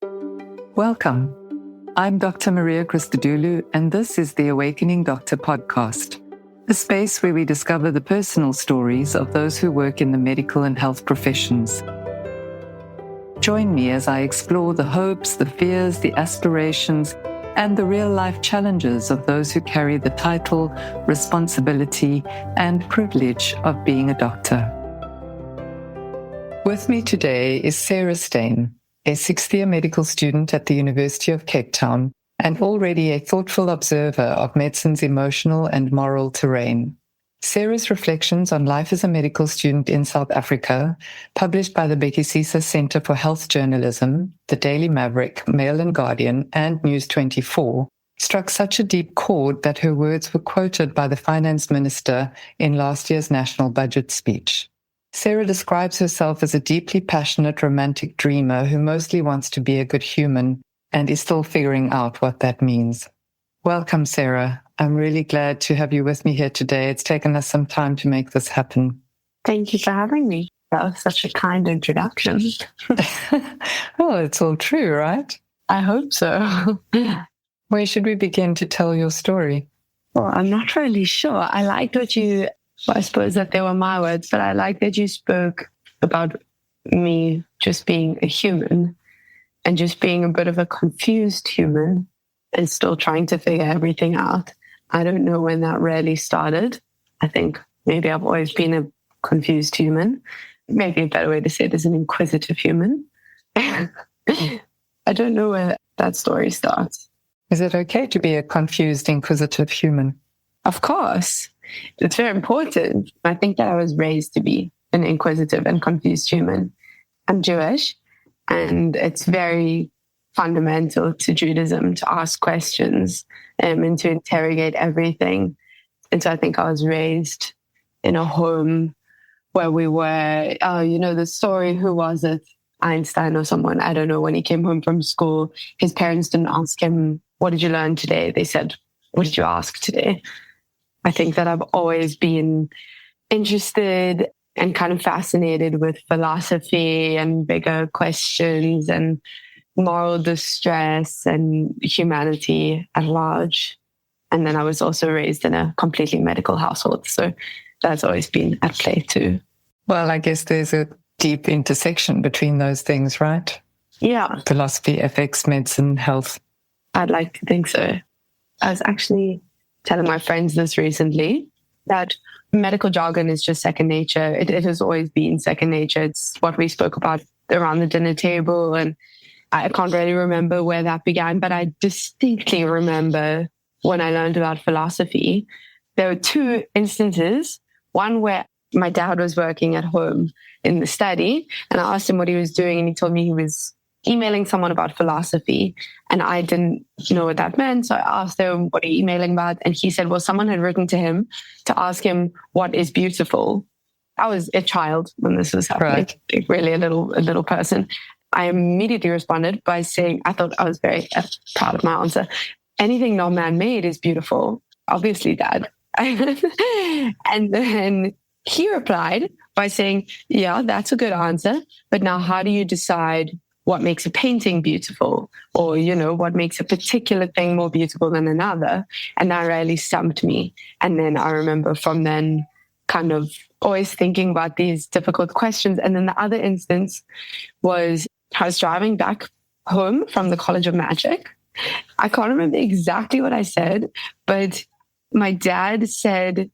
Welcome. I'm Dr. Maria Christodoulou, and this is the Awakening Doctor podcast, a space where we discover the personal stories of those who work in the medical and health professions. Join me as I explore the hopes, the fears, the aspirations, and the real-life challenges of those who carry the title, responsibility, and privilege of being a doctor. With me today is Sarah Stein, a sixth-year medical student at the University of Cape Town and already a thoughtful observer of medicine's emotional and moral terrain. Sarah's reflections on life as a medical student in South Africa, published by the Bekisisa Center for Health Journalism, the Daily Maverick, Mail and Guardian, and News 24, struck such a deep chord that her words were quoted by the finance minister in last year's national budget speech. Sarah describes herself as a deeply passionate romantic dreamer who mostly wants to be a good human and is still figuring out what that means. Welcome, Sarah. I'm really glad to have you with me here today. It's taken us some time to make this happen. Thank you for having me. That was such a kind introduction. Well, it's all true, right? I hope so. Where should we begin to tell your story? Well, I'm not really sure. I liked I suppose that they were my words, but I like that you spoke about me just being a human and just being a bit of a confused human and still trying to figure everything out. I don't know when that really started. I think maybe I've always been a confused human. Maybe a better way to say it is an inquisitive human. I don't know where that story starts. Is it okay to be a confused, inquisitive human? Of course. It's very important. I think that I was raised to be an inquisitive and confused human. I'm Jewish, and it's very fundamental to Judaism to ask questions and to interrogate everything. And so I think I was raised in a home where we were, the story, who was it? Einstein or someone, I don't know, when he came home from school, his parents didn't ask him, what did you learn today? They said, what did you ask today? I think that I've always been interested and kind of fascinated with philosophy and bigger questions and moral distress and humanity at large. And then I was also raised in a completely medical household. So that's always been at play too. Well, I guess there's a deep intersection between those things, right? Yeah. Philosophy, ethics, medicine, health. I'd like to think so. I was actually telling my friends this recently, that medical jargon is just second nature. It has always been second nature. It's what we spoke about around the dinner table. And I can't really remember where that began, but I distinctly remember when I learned about philosophy, there were two instances. One where my dad was working at home in the study, and I asked him what he was doing, and he told me he was emailing someone about philosophy, and I didn't know what that meant. So I asked him, what are you emailing about? And he said, well, someone had written to him to ask him what is beautiful. I was a child when this was happening, right. Really a little person. I immediately responded by saying, I thought I was very proud of my answer. Anything not man-made is beautiful. Obviously, Dad. And then he replied by saying, yeah, that's a good answer. But now how do you decide what makes a painting beautiful, or, what makes a particular thing more beautiful than another? And that really stumped me. And then I remember from then kind of always thinking about these difficult questions. And then the other instance was I was driving back home from the College of Magic. I can't remember exactly what I said, but my dad said,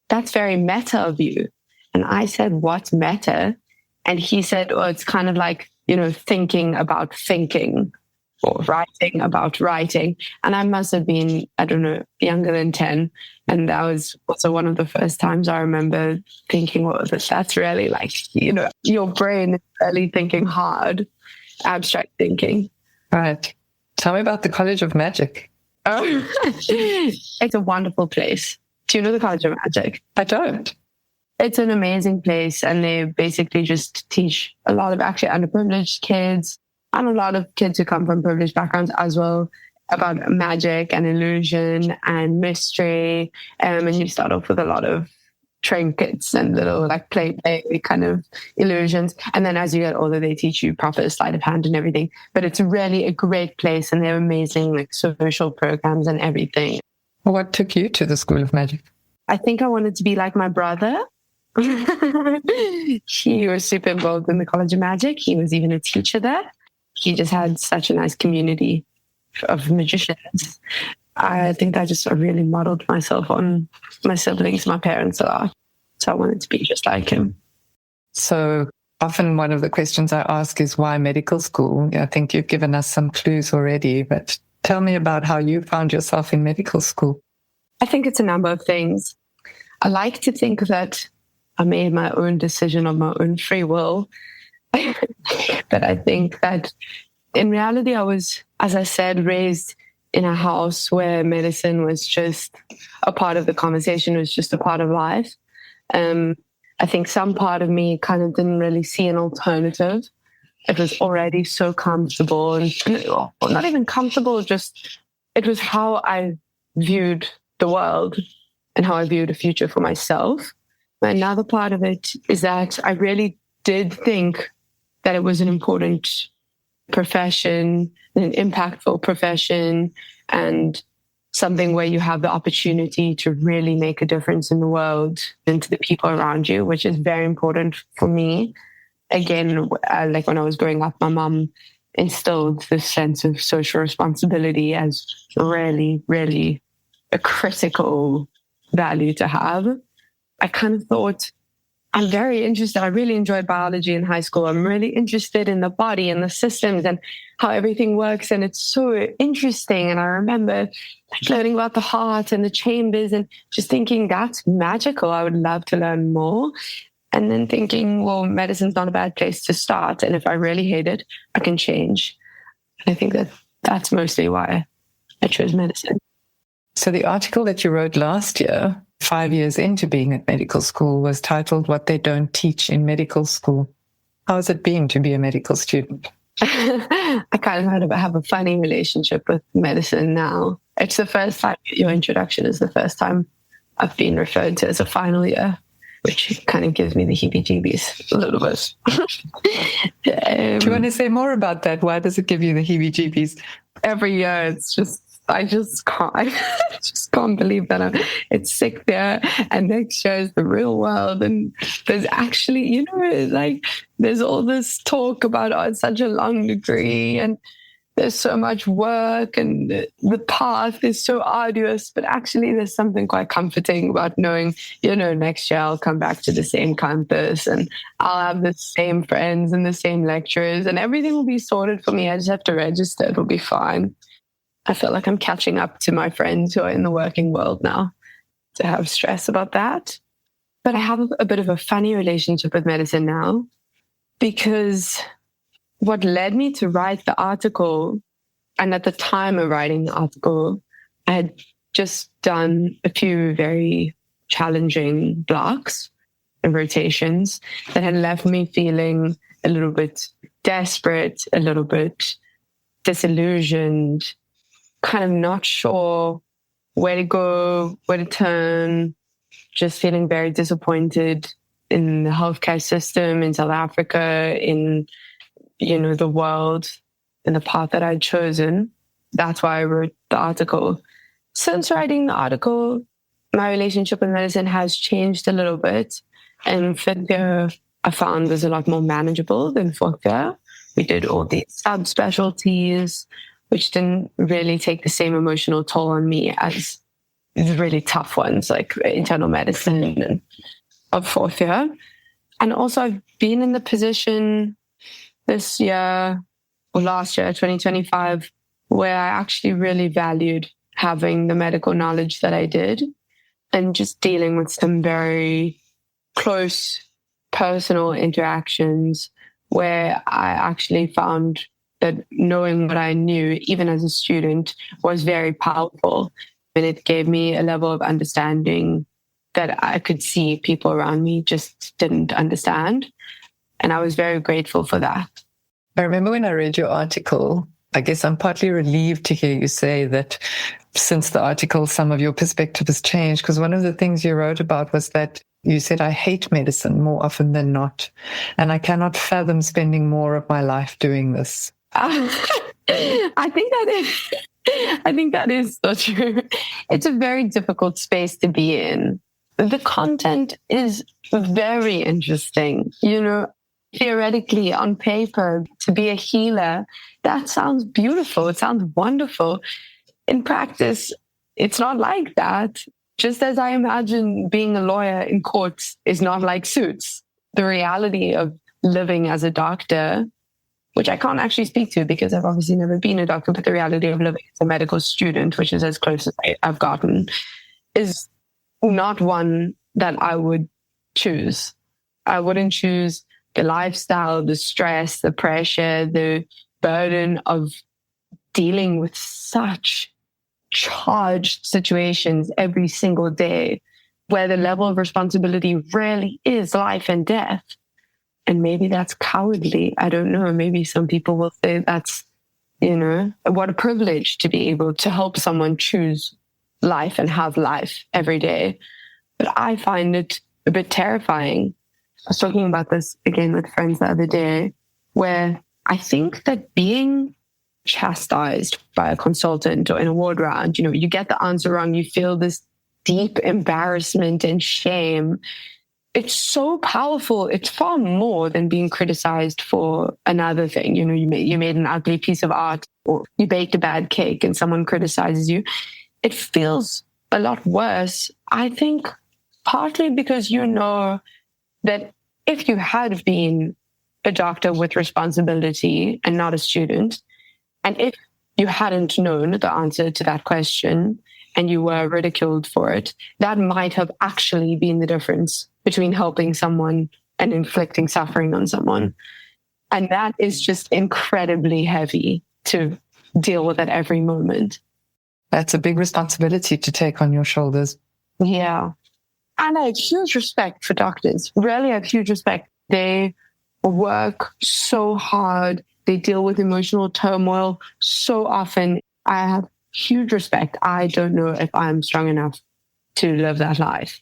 that's very meta of you. And I said, what's meta? And he said, well, it's kind of like, thinking about thinking, or writing about writing. And I must have been, I don't know, younger than 10. And that was also one of the first times I remember thinking, well, that's really like, your brain is really thinking hard, abstract thinking. Right. Tell me about the College of Magic. Oh, it's a wonderful place. Do you know the College of Magic? I don't. It's an amazing place, and they basically just teach a lot of actually underprivileged kids and a lot of kids who come from privileged backgrounds as well about magic and illusion and mystery. And you start off with a lot of trinkets and little like play kind of illusions. And then as you get older, they teach you proper sleight of hand and everything. But it's really a great place, and they're amazing like social programs and everything. What took you to the School of Magic? I think I wanted to be like my brother. He was super involved in the College of Magic. He was even a teacher there. He just had such a nice community of magicians. I think I just really modeled myself on my siblings, my parents a lot. So I wanted to be just like him. So often one of the questions I ask is why medical school? I think you've given us some clues already, but tell me about how you found yourself in medical school. I think it's a number of things. I like to think that I made my own decision on my own free will. But I think that in reality, I was, as I said, raised in a house where medicine was just a part of the conversation, was just a part of life. I think some part of me kind of didn't really see an alternative. It was already so comfortable, and well, not even comfortable, just it was how I viewed the world and how I viewed a future for myself. But another part of it is that I really did think that it was an important profession, an impactful profession, and something where you have the opportunity to really make a difference in the world and to the people around you, which is very important for me. Again, like when I was growing up, my mom instilled this sense of social responsibility as really, really a critical value to have. I kind of thought, I'm very interested. I really enjoyed biology in high school. I'm really interested in the body and the systems and how everything works. And it's so interesting. And I remember learning about the heart and the chambers and just thinking that's magical. I would love to learn more. And then thinking, well, medicine's not a bad place to start. And if I really hate it, I can change. And I think that that's mostly why I chose medicine. So the article that you wrote last year, 5 years into being at medical school, was titled What They Don't Teach in Medical School. How has it been to be a medical student? I kind of have a funny relationship with medicine now. It's the first time, your introduction is the first time I've been referred to as a final year, which kind of gives me the heebie-jeebies a little bit. Do you want to say more about that? Why does it give you the heebie-jeebies? Every year, it's just, I just can't believe that it's sick there. And next year is the real world. And there's actually, like there's all this talk about, oh, it's such a long degree and there's so much work and the path is so arduous. But actually there's something quite comforting about knowing, next year I'll come back to the same campus and I'll have the same friends and the same lecturers and everything will be sorted for me. I just have to register. It'll be fine. I feel like I'm catching up to my friends who are in the working world now to have stress about that. But I have a bit of a funny relationship with medicine now because what led me to write the article, and at the time of writing the article, I had just done a few very challenging blocks and rotations that had left me feeling a little bit desperate, a little bit disillusioned, kind of not sure where to go, where to turn, just feeling very disappointed in the healthcare system in South Africa, in, the world, in the path that I'd chosen. That's why I wrote the article. Since writing the article, my relationship with medicine has changed a little bit. And fifth year, I found was a lot more manageable than fourth year. We did all these subspecialties, which didn't really take the same emotional toll on me as the really tough ones like internal medicine of fourth year. And also I've been in the position this year or last year, 2025, where I actually really valued having the medical knowledge that I did and just dealing with some very close personal interactions where I actually found that knowing what I knew, even as a student, was very powerful. And it gave me a level of understanding that I could see people around me just didn't understand. And I was very grateful for that. I remember when I read your article, I guess I'm partly relieved to hear you say that since the article, some of your perspective has changed, because one of the things you wrote about was that You said, I hate medicine more often than not, and I cannot fathom spending more of my life doing this. I think that is so true. It's a very difficult space to be in. The content is very interesting. Theoretically, on paper, to be a healer, that sounds beautiful. It sounds wonderful. In practice, it's not like that. Just as I imagine being a lawyer in courts is not like Suits. The reality of living as a doctor, which I can't actually speak to because I've obviously never been a doctor, but the reality of living as a medical student, which is as close as I've gotten, is not one that I would choose. I wouldn't choose the lifestyle, the stress, the pressure, the burden of dealing with such charged situations every single day, where the level of responsibility really is life and death. And maybe that's cowardly. I don't know. Maybe some people will say that's, what a privilege to be able to help someone choose life and have life every day. But I find it a bit terrifying. I was talking about this again with friends the other day, where I think that being chastised by a consultant or in a ward round, you get the answer wrong, you feel this deep embarrassment and shame. It's so powerful. It's far more than being criticized for another thing. You made an ugly piece of art, or you baked a bad cake and someone criticizes you. It feels a lot worse, I think, partly because that if you had been a doctor with responsibility and not a student, and if you hadn't known the answer to that question and you were ridiculed for it, that might have actually been the difference between helping someone and inflicting suffering on someone. And that is just incredibly heavy to deal with at every moment. That's a big responsibility to take on your shoulders. Yeah. And I have huge respect for doctors. Really, I have huge respect. They work so hard. They deal with emotional turmoil so often. I have huge respect. I don't know if I'm strong enough to live that life.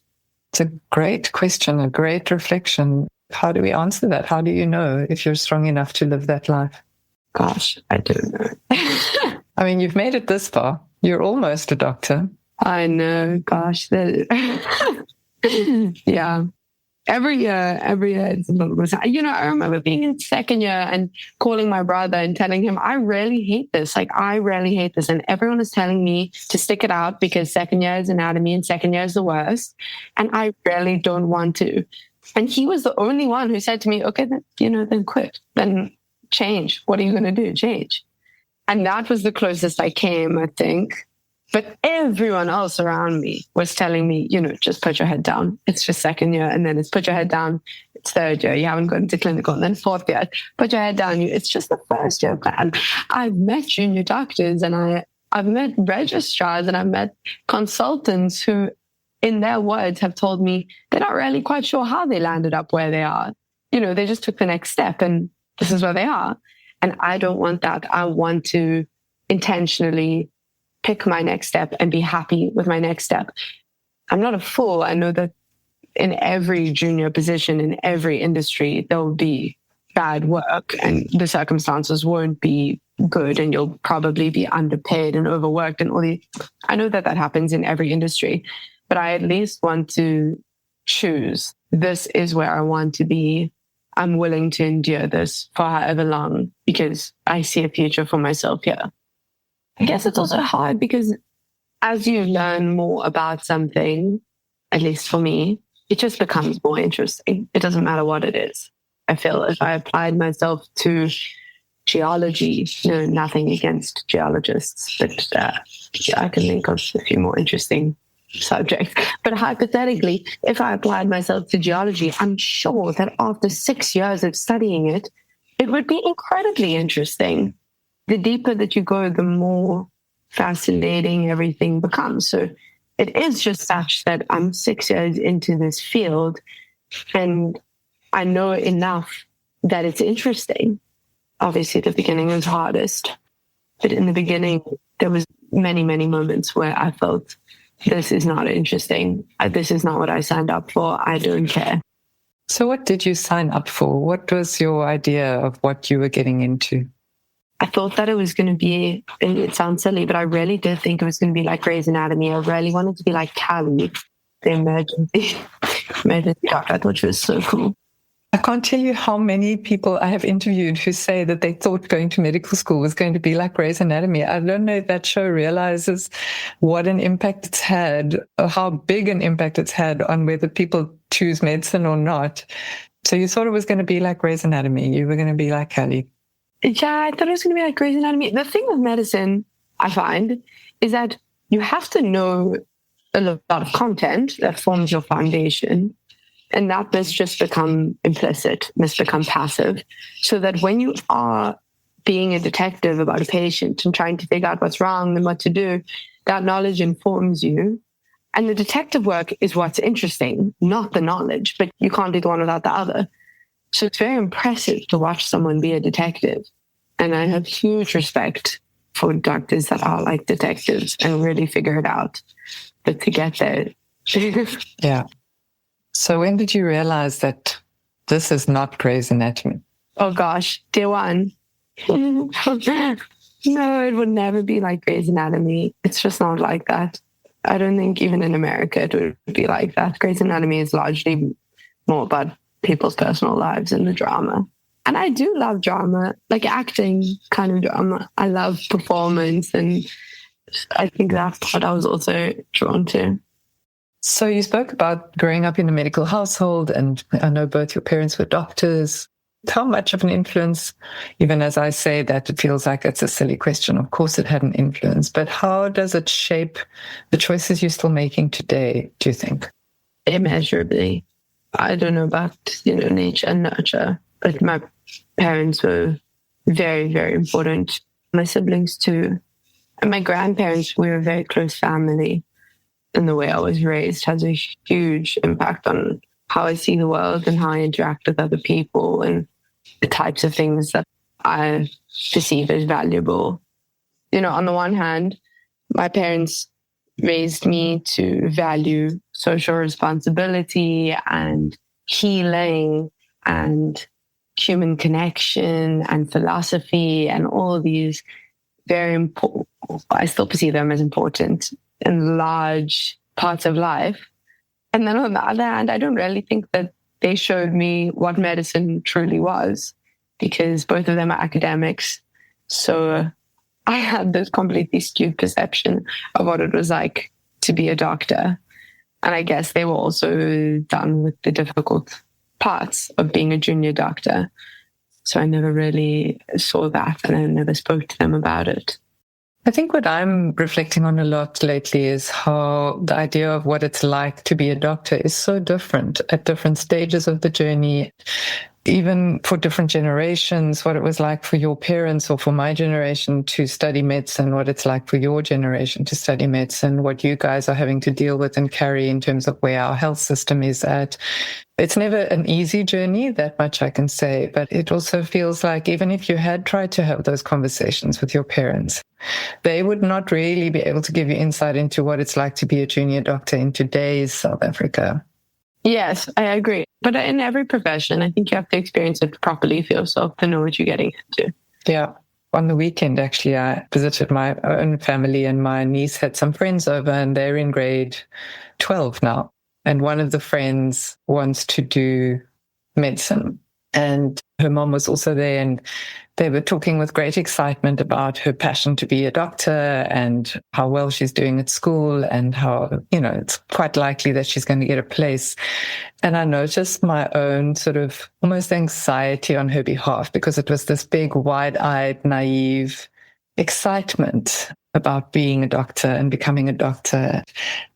It's a great question, a great reflection. How do we answer that? How do you know if you're strong enough to live that life? Gosh, I don't know. I mean, you've made it this far. You're almost a doctor. I know. Gosh. Yeah. Every year it's a little bit. I remember being in second year and calling my brother and telling him, I really hate this. I really hate this. And everyone is telling me to stick it out because second year is anatomy and second year is the worst. And I really don't want to. And he was the only one who said to me, okay, then quit. Then change. What are you going to do? Change. And that was the closest I came, I think. But everyone else around me was telling me, just put your head down. It's just second year. And then it's put your head down. It's third year. You haven't gone to clinical. And then fourth year, put your head down. It's just the first year plan. I've met junior doctors and I've met registrars and I've met consultants who, in their words, have told me they're not really quite sure how they landed up where they are. They just took the next step and this is where they are. And I don't want that. I want to intentionally pick my next step and be happy with my next step. I'm not a fool. I know that in every junior position, in every industry, there will be bad work and the circumstances won't be good and you'll probably be underpaid and overworked and I know that happens in every industry, but I at least want to choose. This is where I want to be. I'm willing to endure this for however long because I see a future for myself here. I guess it's also hard because as you learn more about something, at least for me, it just becomes more interesting. It doesn't matter what it is. I feel if I applied myself to geology, nothing against geologists, but I can think of a few more interesting subjects. But hypothetically, if I applied myself to geology, I'm sure that after 6 years of studying it, it would be incredibly interesting. The deeper that you go, the more fascinating everything becomes. So it is just such that I'm 6 years into this field and I know enough that it's interesting. Obviously, the beginning is hardest. But in the beginning, there was many, many moments where I felt this is not interesting. This is not what I signed up for. I don't care. So what did you sign up for? What was your idea of what you were getting into? I thought that it was going to be, it sounds silly, but I really did think it was going to be like Grey's Anatomy. I really wanted to be like Callie, the emergency doctor. I thought she was so cool. I can't tell you how many people I have interviewed who say that they thought going to medical school was going to be like Grey's Anatomy. I don't know if that show realizes what an impact it's had, or how big an impact it's had on whether people choose medicine or not. So you thought it was going to be like Grey's Anatomy. You were going to be like Callie. Yeah, I thought it was going to be like Grey's Anatomy. The thing with medicine, I find, is that you have to know a lot of content that forms your foundation. And that must just become implicit, must become passive. So that when you are being a detective about a patient and trying to figure out what's wrong and what to do, that knowledge informs you. And the detective work is what's interesting, not the knowledge, but you can't do the one without the other. So it's very impressive to watch someone be a detective. And I have huge respect for doctors that are like detectives and really figure it out. But to get there. Yeah. So when did you realize that this is not Grey's Anatomy? Oh gosh, day one. No, it would never be like Grey's Anatomy. It's just not like that. I don't think even in America it would be like that. Grey's Anatomy is largely more about people's personal lives and the drama. And I do love drama, like acting kind of drama. I love performance, and I think that's what I was also drawn to. So you spoke about growing up in a medical household, and I know both your parents were doctors. How much of an influence, even as I say that, it feels like it's a silly question. Of course it had an influence, but how does it shape the choices you're still making today, do you think? Immeasurably. I don't know about, nature and nurture, but my parents were very, very important. My siblings too. And my grandparents, we were a very close family. And the way I was raised has a huge impact on how I see the world and how I interact with other people and the types of things that I perceive as valuable. On the one hand, my parents raised me to value social responsibility and healing and human connection and philosophy and all of these very important, I still perceive them as important and large parts of life. And then on the other hand, I don't really think that they showed me what medicine truly was, because both of them are academics. So I had this completely skewed perception of what it was like to be a doctor. And I guess they were also done with the difficult parts of being a junior doctor. So I never really saw that, and I never spoke to them about it. I think what I'm reflecting on a lot lately is how the idea of what it's like to be a doctor is so different at different stages of the journey, even for different generations, what it was like for your parents or for my generation to study medicine, what it's like for your generation to study medicine, what you guys are having to deal with and carry in terms of where our health system is at. It's never an easy journey, that much I can say, but it also feels like even if you had tried to have those conversations with your parents, they would not really be able to give you insight into what it's like to be a junior doctor in today's South Africa. Yes, I agree. But in every profession, I think you have to experience it properly for yourself to know what you're getting into. Yeah. On the weekend, actually, I visited my own family, and my niece had some friends over, and they're in grade 12 now. And one of the friends wants to do medicine. And her mom was also there, and they were talking with great excitement about her passion to be a doctor and how well she's doing at school and how, it's quite likely that she's going to get a place. And I noticed my own sort of almost anxiety on her behalf, because it was this big, wide-eyed, naive excitement about being a doctor and becoming a doctor.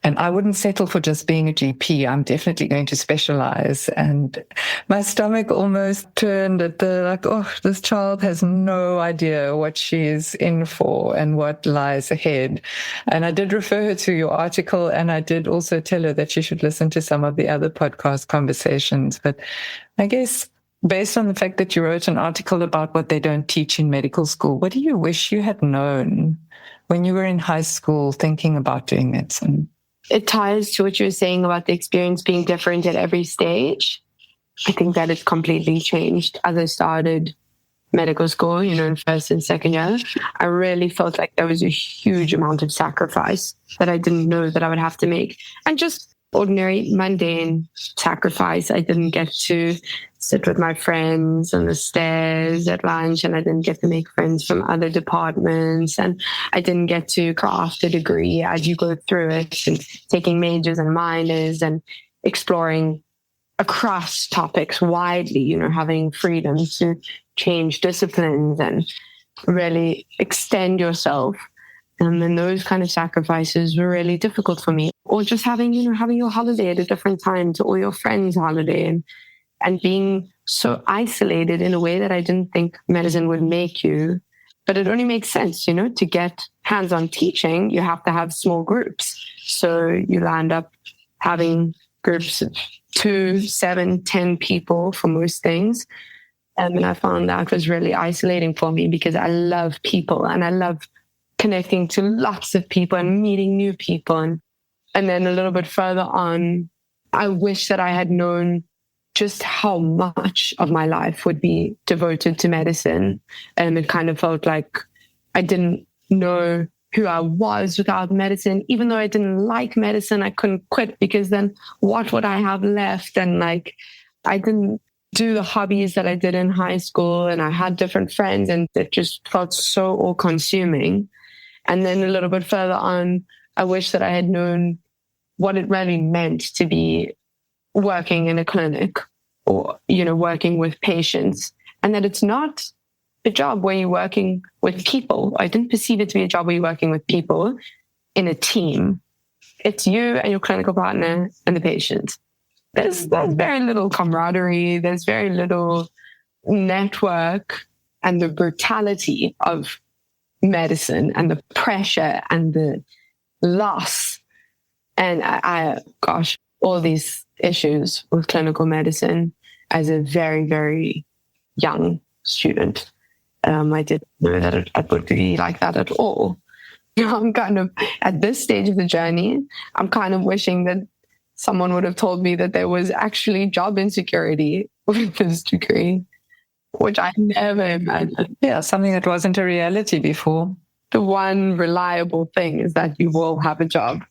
And I wouldn't settle for just being a GP. I'm definitely going to specialize. And my stomach almost turned at this child has no idea what she's in for and what lies ahead. And I did refer her to your article, and I did also tell her that she should listen to some of the other podcast conversations. But I guess based on the fact that you wrote an article about what they don't teach in medical school, what do you wish you had known when you were in high school thinking about doing medicine? it ties to what you were saying about the experience being different at every stage. I think that it's completely changed as I started medical school, in first and second year. I really felt like there was a huge amount of sacrifice that I didn't know that I would have to make. And just ordinary, mundane sacrifice. I didn't get to sit with my friends on the stairs at lunch, and I didn't get to make friends from other departments, and I didn't get to craft a degree as you go through it, and taking majors and minors and exploring across topics widely, having freedom to change disciplines and really extend yourself. And then those kind of sacrifices were really difficult for me. Or just having your holiday at a different time to all your friends' holiday, and being so isolated in a way that I didn't think medicine would make you. But it only makes sense, to get hands-on teaching, you have to have small groups. So you land up having groups of 2, 7, 10 people for most things. And I found that was really isolating for me because I love people and I love connecting to lots of people and meeting new people. And then a little bit further on, I wish that I had known just how much of my life would be devoted to medicine. And it kind of felt like I didn't know who I was without medicine. Even though I didn't like medicine, I couldn't quit because then what would I have left? And I didn't do the hobbies that I did in high school, and I had different friends, and it just felt so all-consuming. And then a little bit further on, I wish that I had known what it really meant to be working in a clinic or, working with patients, and that it's not a job where you're working with people. I didn't perceive it to be a job where you're working with people in a team. It's you and your clinical partner and the patient. There's very little camaraderie. There's very little network, and the brutality of medicine and the pressure and the loss. And all these issues with clinical medicine as a very, very young student. I didn't know that it would be like that at all. I'm kind of, at this stage of the journey, I'm kind of wishing that someone would have told me that there was actually job insecurity with this degree, which I never imagined. Yeah, something that wasn't a reality before. The one reliable thing is that you will have a job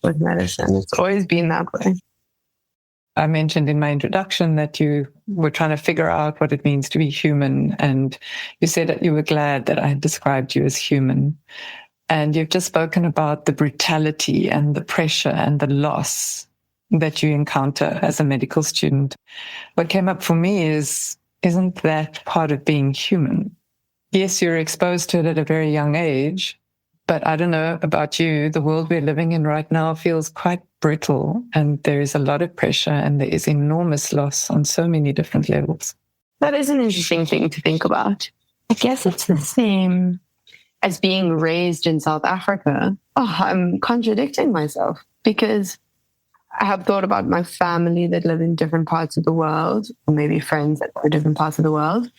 with medicine. It's always been that way. I mentioned in my introduction that you were trying to figure out what it means to be human. And you said that you were glad that I had described you as human. And you've just spoken about the brutality and the pressure and the loss that you encounter as a medical student. What came up for me isn't that part of being human? Yes, you're exposed to it at a very young age, but I don't know about you, the world we're living in right now feels quite brittle, and there is a lot of pressure and there is enormous loss on so many different levels. That is an interesting thing to think about. I guess it's the same as being raised in South Africa. I'm contradicting myself because I have thought about my family that live in different parts of the world, or maybe friends that live in different parts of the world,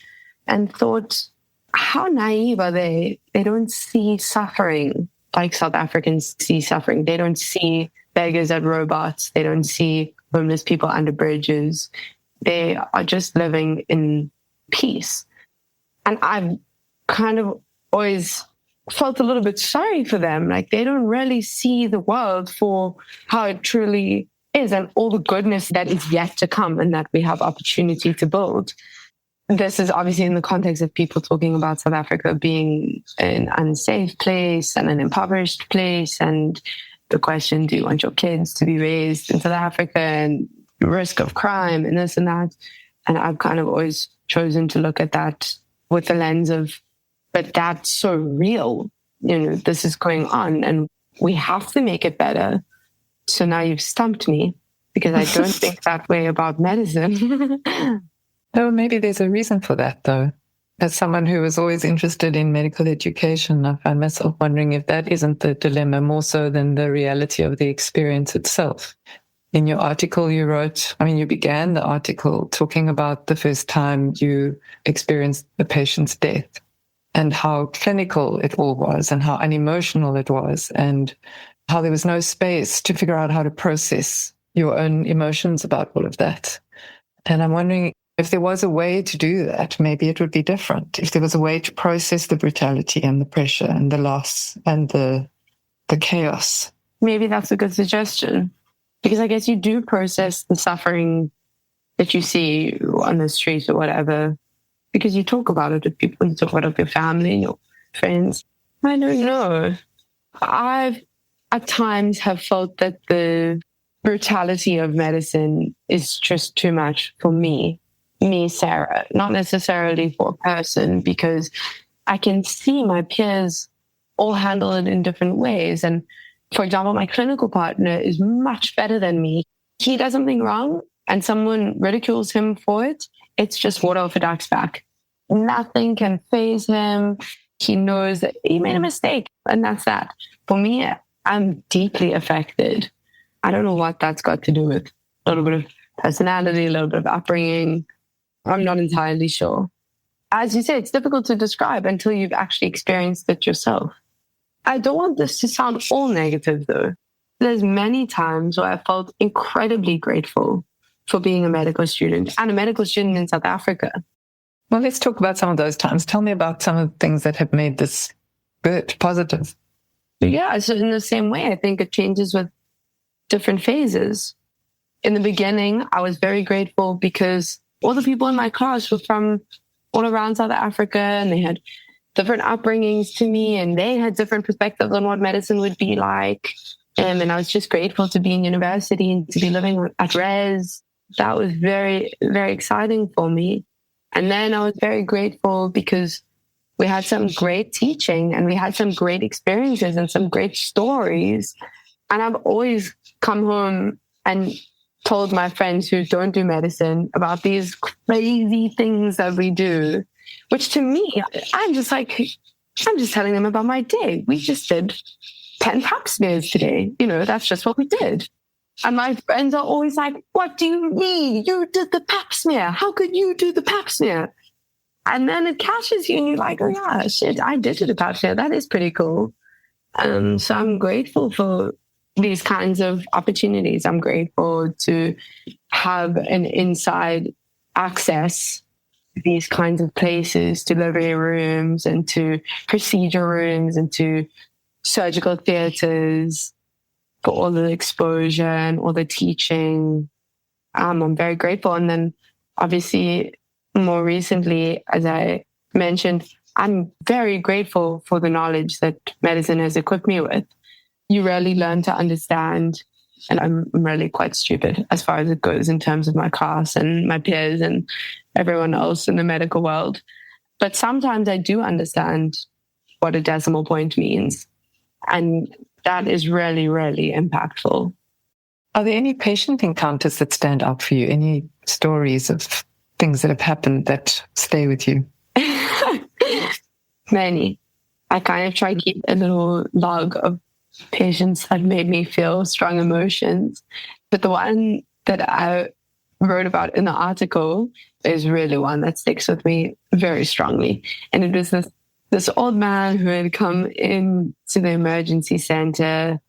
and thought, how naive are they? They don't see suffering like South Africans see suffering. They don't see beggars at robots. They don't see homeless people under bridges. They are just living in peace. And I've kind of always felt a little bit sorry for them. Like, they don't really see the world for how it truly is and all the goodness that is yet to come and that we have opportunity to build. This is obviously in the context of people talking about South Africa being an unsafe place and an impoverished place. And the question, do you want your kids to be raised in South Africa, and the risk of crime and this and that? And I've kind of always chosen to look at that with the lens of, but that's so real. This is going on and we have to make it better. So now you've stumped me because I don't think that way about medicine. Oh, maybe there's a reason for that, though. As someone who was always interested in medical education, I find myself wondering if that isn't the dilemma more so than the reality of the experience itself. In your article you wrote, you began the article talking about the first time you experienced the patient's death. and how clinical it all was and how unemotional it was and how there was no space to figure out how to process your own emotions about all of that. And I'm wondering if there was a way to do that, maybe it would be different. If there was a way to process the brutality and the pressure and the loss and the chaos. Maybe that's a good suggestion. Because I guess you do process the suffering that you see on the street or whatever, because you talk about it with people, you talk about it with your family and your friends. I don't know. I've at times have felt that the brutality of medicine is just too much for me, Sarah, not necessarily for a person, because I can see my peers all handle it in different ways. And for example, my clinical partner is much better than me. He does something wrong and someone ridicules him for it. It's just water off a duck's back. Nothing can faze him. He knows that he made a mistake, and that's that. For me, I'm deeply affected. I don't know what that's got to do with. A little bit of personality, a little bit of upbringing. I'm not entirely sure. As you say, it's difficult to describe until you've actually experienced it yourself. I don't want this to sound all negative, though. There's many times where I felt incredibly grateful for being a medical student and a medical student in South Africa. Well, let's talk about some of those times. Tell me about some of the things that have made this good, positive. Yeah, so in the same way, I think it changes with different phases. In the beginning, I was very grateful because all the people in my class were from all around South Africa, and they had different upbringings to me, and they had different perspectives on what medicine would be like. And I was just grateful to be in university and to be living at res. That was very, very exciting for me. And then I was very grateful because we had some great teaching and we had some great experiences and some great stories. And I've always come home and told my friends who don't do medicine about these crazy things that we do, which to me, I'm just telling them about my day. We just did 10 pap smears today. That's just what we did. And my friends are always like, what do you mean? You did the pap smear. How could you do the pap smear? And then it catches you and you're like, oh yeah, shit, I did do the pap smear. That is pretty cool. So I'm grateful for these kinds of opportunities. I'm grateful to have an inside access to these kinds of places, to delivery rooms and to procedure rooms and to surgical theaters, for all the exposure and all the teaching. I'm very grateful. And then obviously more recently, as I mentioned, I'm very grateful for the knowledge that medicine has equipped me with. You really learn to understand, and I'm really quite stupid as far as it goes in terms of my class and my peers and everyone else in the medical world. But sometimes I do understand what a decimal point means. And that is really, really impactful. Are there any patient encounters that stand out for you? Any stories of things that have happened that stay with you? Many. I kind of try to keep a little log of patients that made me feel strong emotions. But the one that I wrote about in the article is really one that sticks with me very strongly. And it was this old man who had come in to the emergency center,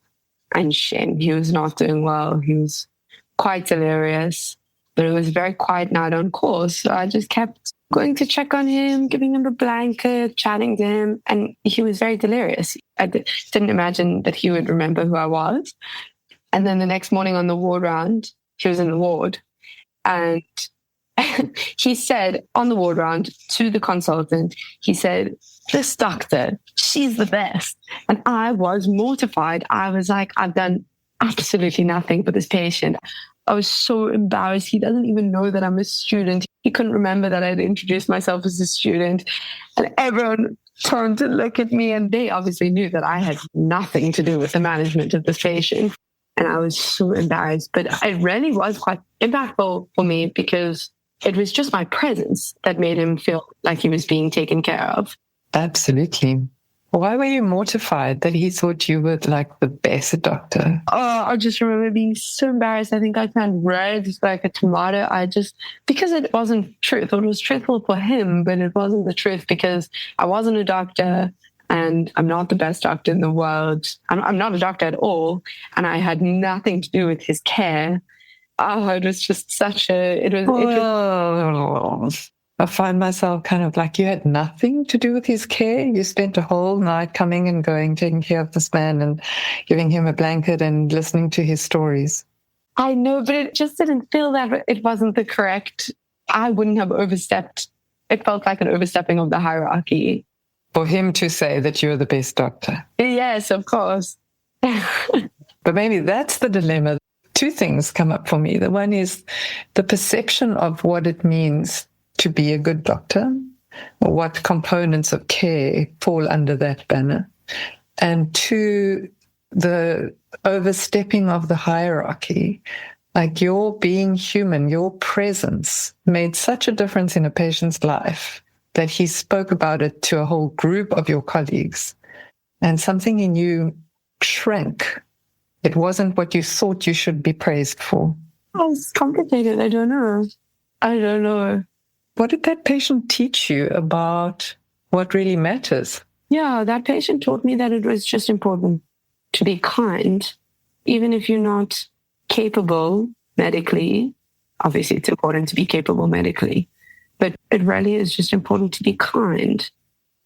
and shame, he was not doing well. He was quite delirious, but it was a very quiet night on course. So I just kept going to check on him, giving him a blanket, chatting to him, and he was very delirious. I didn't imagine that he would remember who I was. And then the next morning on the ward round, he was in the ward, and he said on the ward round to the consultant, he said, this doctor, she's the best. And I was mortified. I was like, I've done absolutely nothing for this patient. I was so embarrassed. He doesn't even know that I'm a student. He couldn't remember that I'd introduced myself as a student. And everyone turned to look at me, and they obviously knew that I had nothing to do with the management of this patient. And I was so embarrassed. But it really was quite impactful for me because it was just my presence that made him feel like he was being taken care of. Absolutely. Why were you mortified that he thought you were like the best doctor? Oh, I just remember being so embarrassed. I think I turned red like a tomato. Because it wasn't truth. It was truthful for him, but it wasn't the truth because I wasn't a doctor and I'm not the best doctor in the world. I'm not a doctor at all. And I had nothing to do with his care. Oh, it was just I find myself kind of like, you had nothing to do with his care. You spent a whole night coming and going, taking care of this man and giving him a blanket and listening to his stories. I know, but it just didn't feel that it wasn't the correct. I wouldn't have overstepped. It felt like an overstepping of the hierarchy. For him to say that you're the best doctor. Yes, of course. But maybe that's the dilemma. Two things come up for me. The one is the perception of what it means to be a good doctor, or what components of care fall under that banner. And two, the overstepping of the hierarchy. Like your being human, your presence made such a difference in a patient's life that he spoke about it to a whole group of your colleagues. And something in you shrank. It wasn't what you thought you should be praised for. Oh, it's complicated. I don't know. What did that patient teach you about what really matters? Yeah, that patient taught me that it was just important to be kind, even if you're not capable medically. Obviously, it's important to be capable medically, but it really is just important to be kind.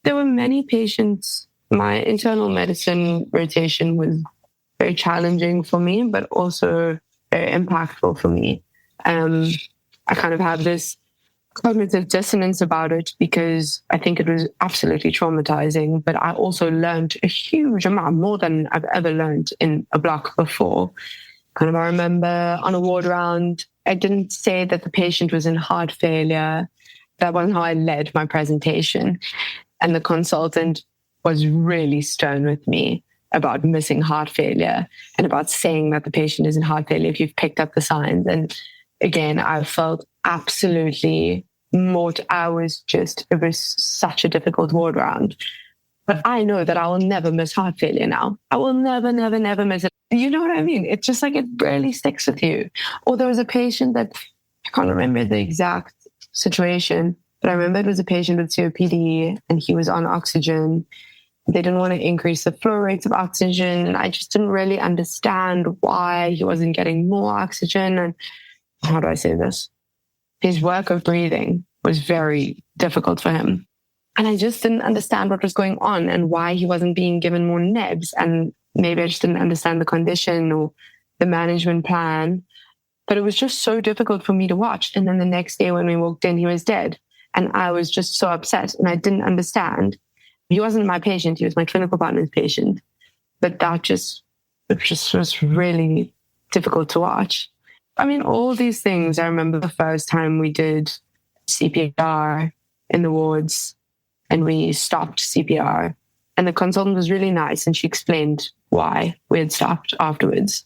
There were many patients. My internal medicine rotation was very challenging for me, but also very impactful for me. I kind of have this cognitive dissonance about it because I think it was absolutely traumatizing, but I also learned a huge amount, more than I've ever learned in a block before. I remember on a ward round, I didn't say that the patient was in heart failure. That wasn't how I led my presentation. And the consultant was really stern with me about missing heart failure and about saying that the patient is in heart failure if you've picked up the signs. And again, I felt absolutely it was such a difficult ward round. But I know that I will never miss heart failure now. I will never, never, never miss it. You know what I mean? It's just like it really sticks with you. Or there was a patient that, I can't remember the exact situation, but I remember it was a patient with COPD and he was on oxygen. They didn't want to increase the flow rates of oxygen. And I just didn't really understand why he wasn't getting more oxygen. And how do I say this? His work of breathing was very difficult for him. And I just didn't understand what was going on and why he wasn't being given more nebs. And maybe I just didn't understand the condition or the management plan. But it was just so difficult for me to watch. And then the next day when we walked in, he was dead. And I was just so upset and I didn't understand. He wasn't my patient. He was my clinical partner's patient. But it just was really difficult to watch. I mean, all these things. I remember the first time we did CPR in the wards and we stopped CPR. And the consultant was really nice and she explained why we had stopped afterwards.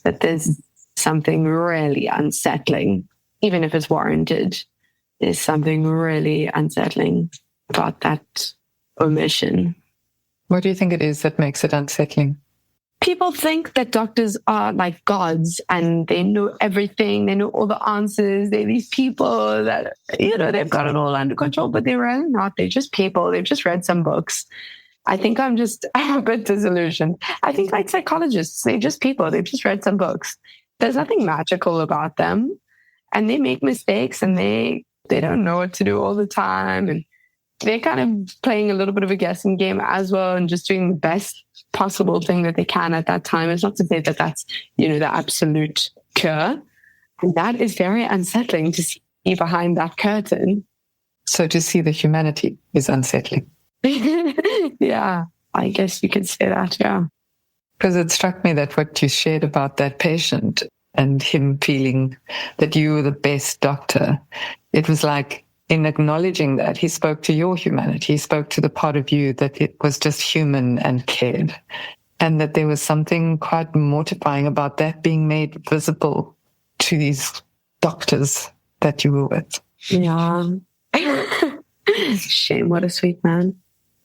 That there's something really unsettling, even if it's warranted. There's something really unsettling about that omission. What do you think it is that makes it unsettling? People think that doctors are like gods and they know everything. They know all the answers. They're these people that, they've got it all under control, but they're really not. They're just people. They've just read some books. I think I'm a bit disillusioned. I think like psychologists, they're just people. They've just read some books. There's nothing magical about them. And they make mistakes and they don't know what to do all the time. And they're kind of playing a little bit of a guessing game as well and just doing the best possible thing that they can at that time. It's not to say that that's, the absolute cure. And that is very unsettling to see behind that curtain. So to see the humanity is unsettling. Yeah, I guess you could say that, yeah. Because it struck me that what you shared about that patient and him feeling that you were the best doctor, it was like, in acknowledging that, he spoke to your humanity. He spoke to the part of you that it was just human and cared. And that there was something quite mortifying about that being made visible to these doctors that you were with. Yeah. Shame, what a sweet man.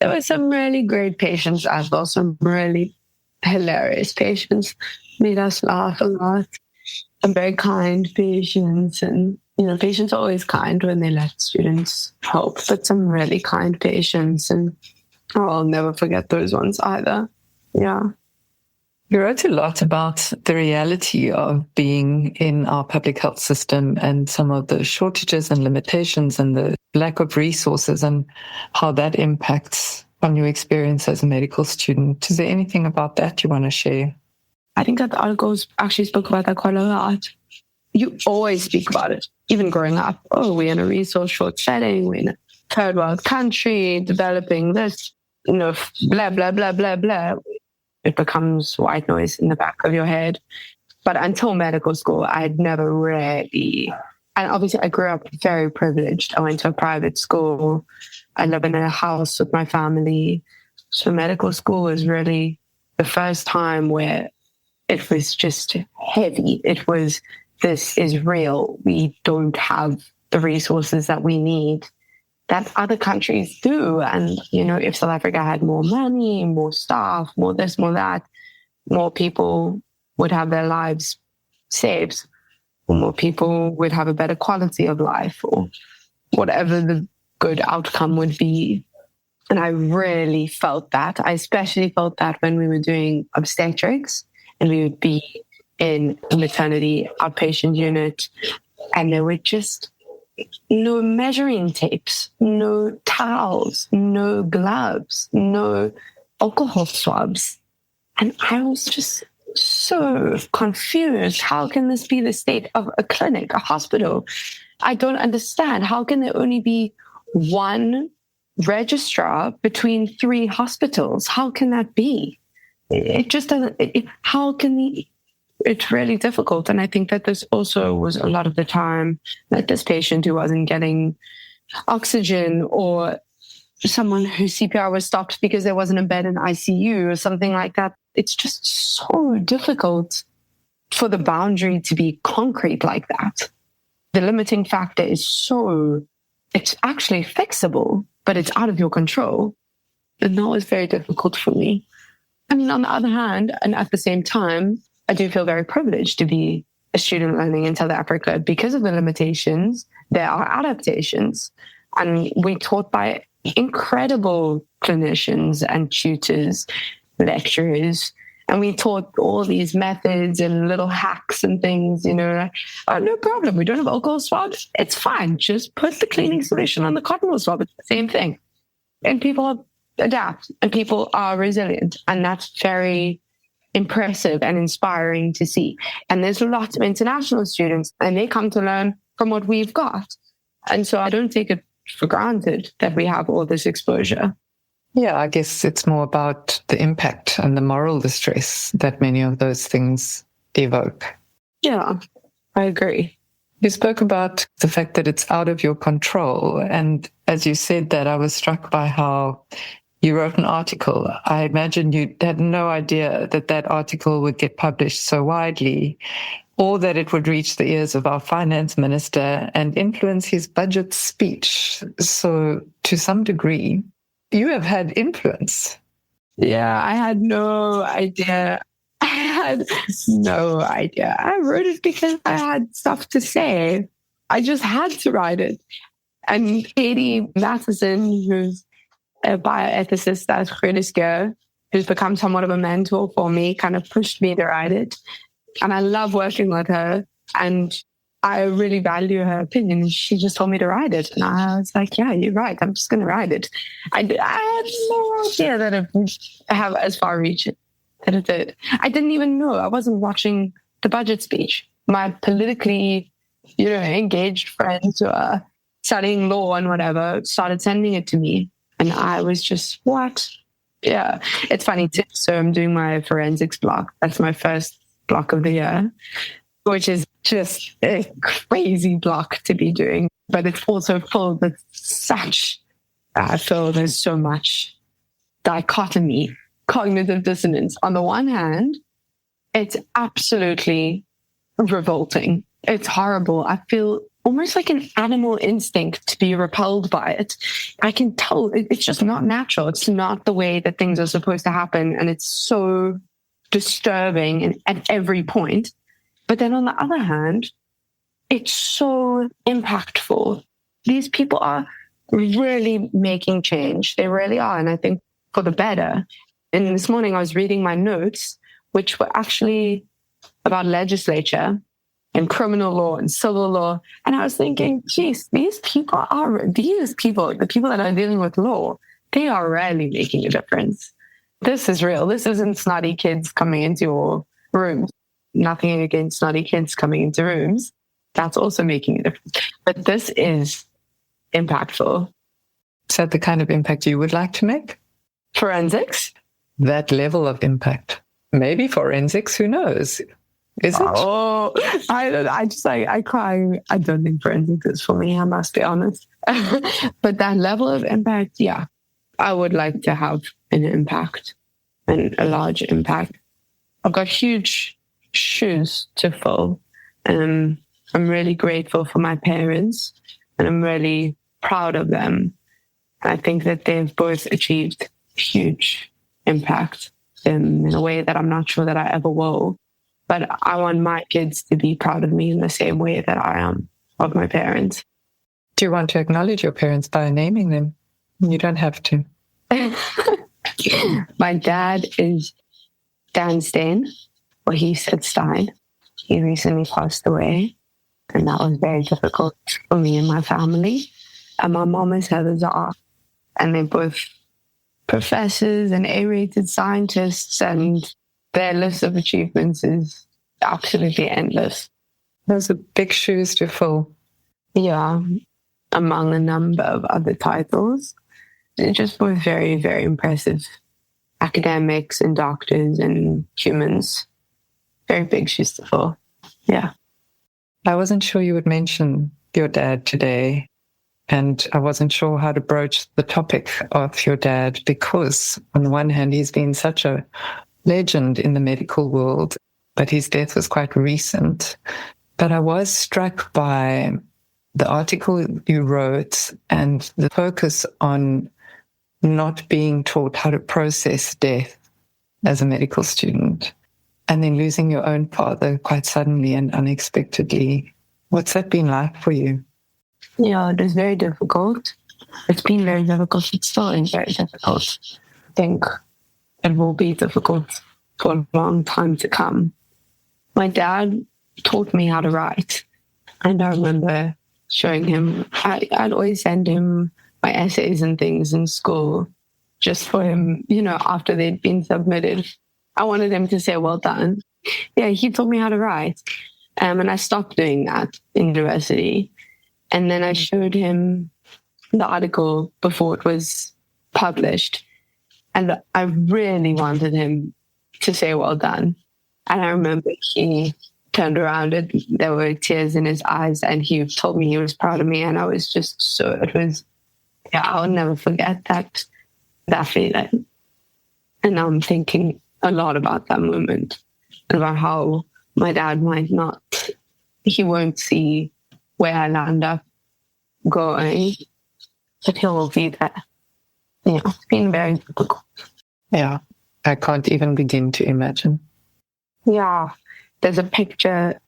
there were some really great patients as well, some really hilarious patients, made us laugh a lot. Some very kind patients, and patients are always kind when they let students help, but some really kind patients, and I'll never forget those ones either. Yeah. You wrote a lot about the reality of being in our public health system and some of the shortages and limitations and the lack of resources and how that impacts on your experience as a medical student. Is there anything about that you want to share? I think that the articles actually spoke about that quite a lot. You always speak about it, even growing up. Oh, we're in a resource short setting, we're in a third world country, developing this, blah, blah, blah, blah, blah. It becomes white noise in the back of your head. But until medical school, I had never really, and obviously I grew up very privileged. I went to a private school. I live in a house with my family. So medical school was really the first time where it was just heavy. It was, this is real. We don't have the resources that we need that other countries do. And, if South Africa had more money, more staff, more this, more that, more people would have their lives saved, or more people would have a better quality of life, or whatever the good outcome would be. And I really felt that. I especially felt that when we were doing obstetrics and we would be in a maternity outpatient unit, and there were just no measuring tapes, no towels, no gloves, no alcohol swabs. And I was just so confused. How can this be the state of a clinic, a hospital? I don't understand. How can there only be one registrar between 3 hospitals? How can that be? It just doesn't. It's really difficult. And I think that this also was a lot of the time that this patient who wasn't getting oxygen, or someone whose CPR was stopped because there wasn't a bed in ICU or something like that. It's just so difficult for the boundary to be concrete like that. The limiting factor is it's actually fixable, but it's out of your control. And that was very difficult for me. I mean, on the other hand, and at the same time, I do feel very privileged to be a student learning in South Africa. Because of the limitations, there are adaptations. And we're taught by incredible clinicians and tutors, lecturers. And we taught all these methods and little hacks and things, no problem. We don't have alcohol swabs. It's fine. Just put the cleaning solution on the cotton wool swab. It's the same thing. And people adapt and people are resilient. And that's very impressive and inspiring to see. And there's lots of international students, and they come to learn from what we've got. And so I don't take it for granted that we have all this exposure. Yeah, I guess it's more about the impact and the moral distress that many of those things evoke. Yeah, I agree. You spoke about the fact that it's out of your control. And as you said that, I was struck by how you wrote an article. I imagine you had no idea that that article would get published so widely, or that it would reach the ears of our finance minister and influence his budget speech. So to some degree, you have had influence. Yeah, I had no idea. I wrote it because I had stuff to say. I just had to write it. And Katie Matheson, who's a bioethicist at Gruniske, who's become somewhat of a mentor for me, kind of pushed me to write it. And I love working with her. And I really value her opinion. She just told me to write it. And I was like, yeah, you're right. I'm just going to write it. I had no idea that it would have as far reach that it did. I didn't even know. I wasn't watching the budget speech. My politically, engaged friends who are studying law and whatever started sending it to me. And I was just, what? Yeah, it's funny too. So I'm doing my forensics block. That's my first block of the year, which is just a crazy block to be doing. But it's also full with I feel there's so much dichotomy, cognitive dissonance. On the one hand, it's absolutely revolting. It's horrible. I feel almost like an animal instinct to be repelled by it. I can tell it's just not natural. It's not the way that things are supposed to happen. And it's so disturbing at every point. But then on the other hand, it's so impactful. These people are really making change. They really are. And I think for the better. And this morning I was reading my notes, which were actually about legislature and criminal law and civil law. And I was thinking, geez, the people that are dealing with law, they are really making a difference. This is real. This isn't snotty kids coming into your rooms. Nothing against snotty kids coming into rooms. That's also making a difference. But this is impactful. Is that the kind of impact you would like to make? Forensics? That level of impact. Maybe forensics, who knows? Is it? Oh, I don't know. I don't think forensics is for me, I must be honest. But that level of impact, yeah, I would like to have an impact and a large impact. I've got huge shoes to fill. I'm really grateful for my parents and I'm really proud of them. I think that they've both achieved huge impact in a way that I'm not sure that I ever will. But I want my kids to be proud of me in the same way that I am of my parents. Do you want to acknowledge your parents by naming them? You don't have to. My dad is Dan Stein, or he said Stein. He recently passed away, and that was very difficult for me and my family. And my mom is Heather Zah, and they're both professors and A-rated scientists, and their list of achievements is absolutely endless. Those are big shoes to fill. Yeah, among a number of other titles. They're just both very, very impressive academics and doctors and humans. Very big shoes to fill. Yeah. I wasn't sure you would mention your dad today, and I wasn't sure how to broach the topic of your dad because, on the one hand, he's been such a legend in the medical world, but his death was quite recent. But I was struck by the article you wrote and the focus on not being taught how to process death as a medical student, and then losing your own father quite suddenly and unexpectedly. What's that been like for you? Yeah, it is very difficult. It's been very difficult. It still is very difficult. I think it will be difficult for a long time to come. My dad taught me how to write. And I remember showing him, I'd always send him my essays and things in school just for him, after they'd been submitted. I wanted him to say, well done. Yeah, he taught me how to write. And I stopped doing that in university. And then I showed him the article before it was published. And I really wanted him to say, well done. And I remember he turned around and there were tears in his eyes and he told me he was proud of me. And I was just I'll never forget that feeling. And I'm thinking a lot about that moment, about how my dad he won't see where I land up going, but he'll be there. Yeah, it's been very difficult. Yeah, I can't even begin to imagine. Yeah, there's a picture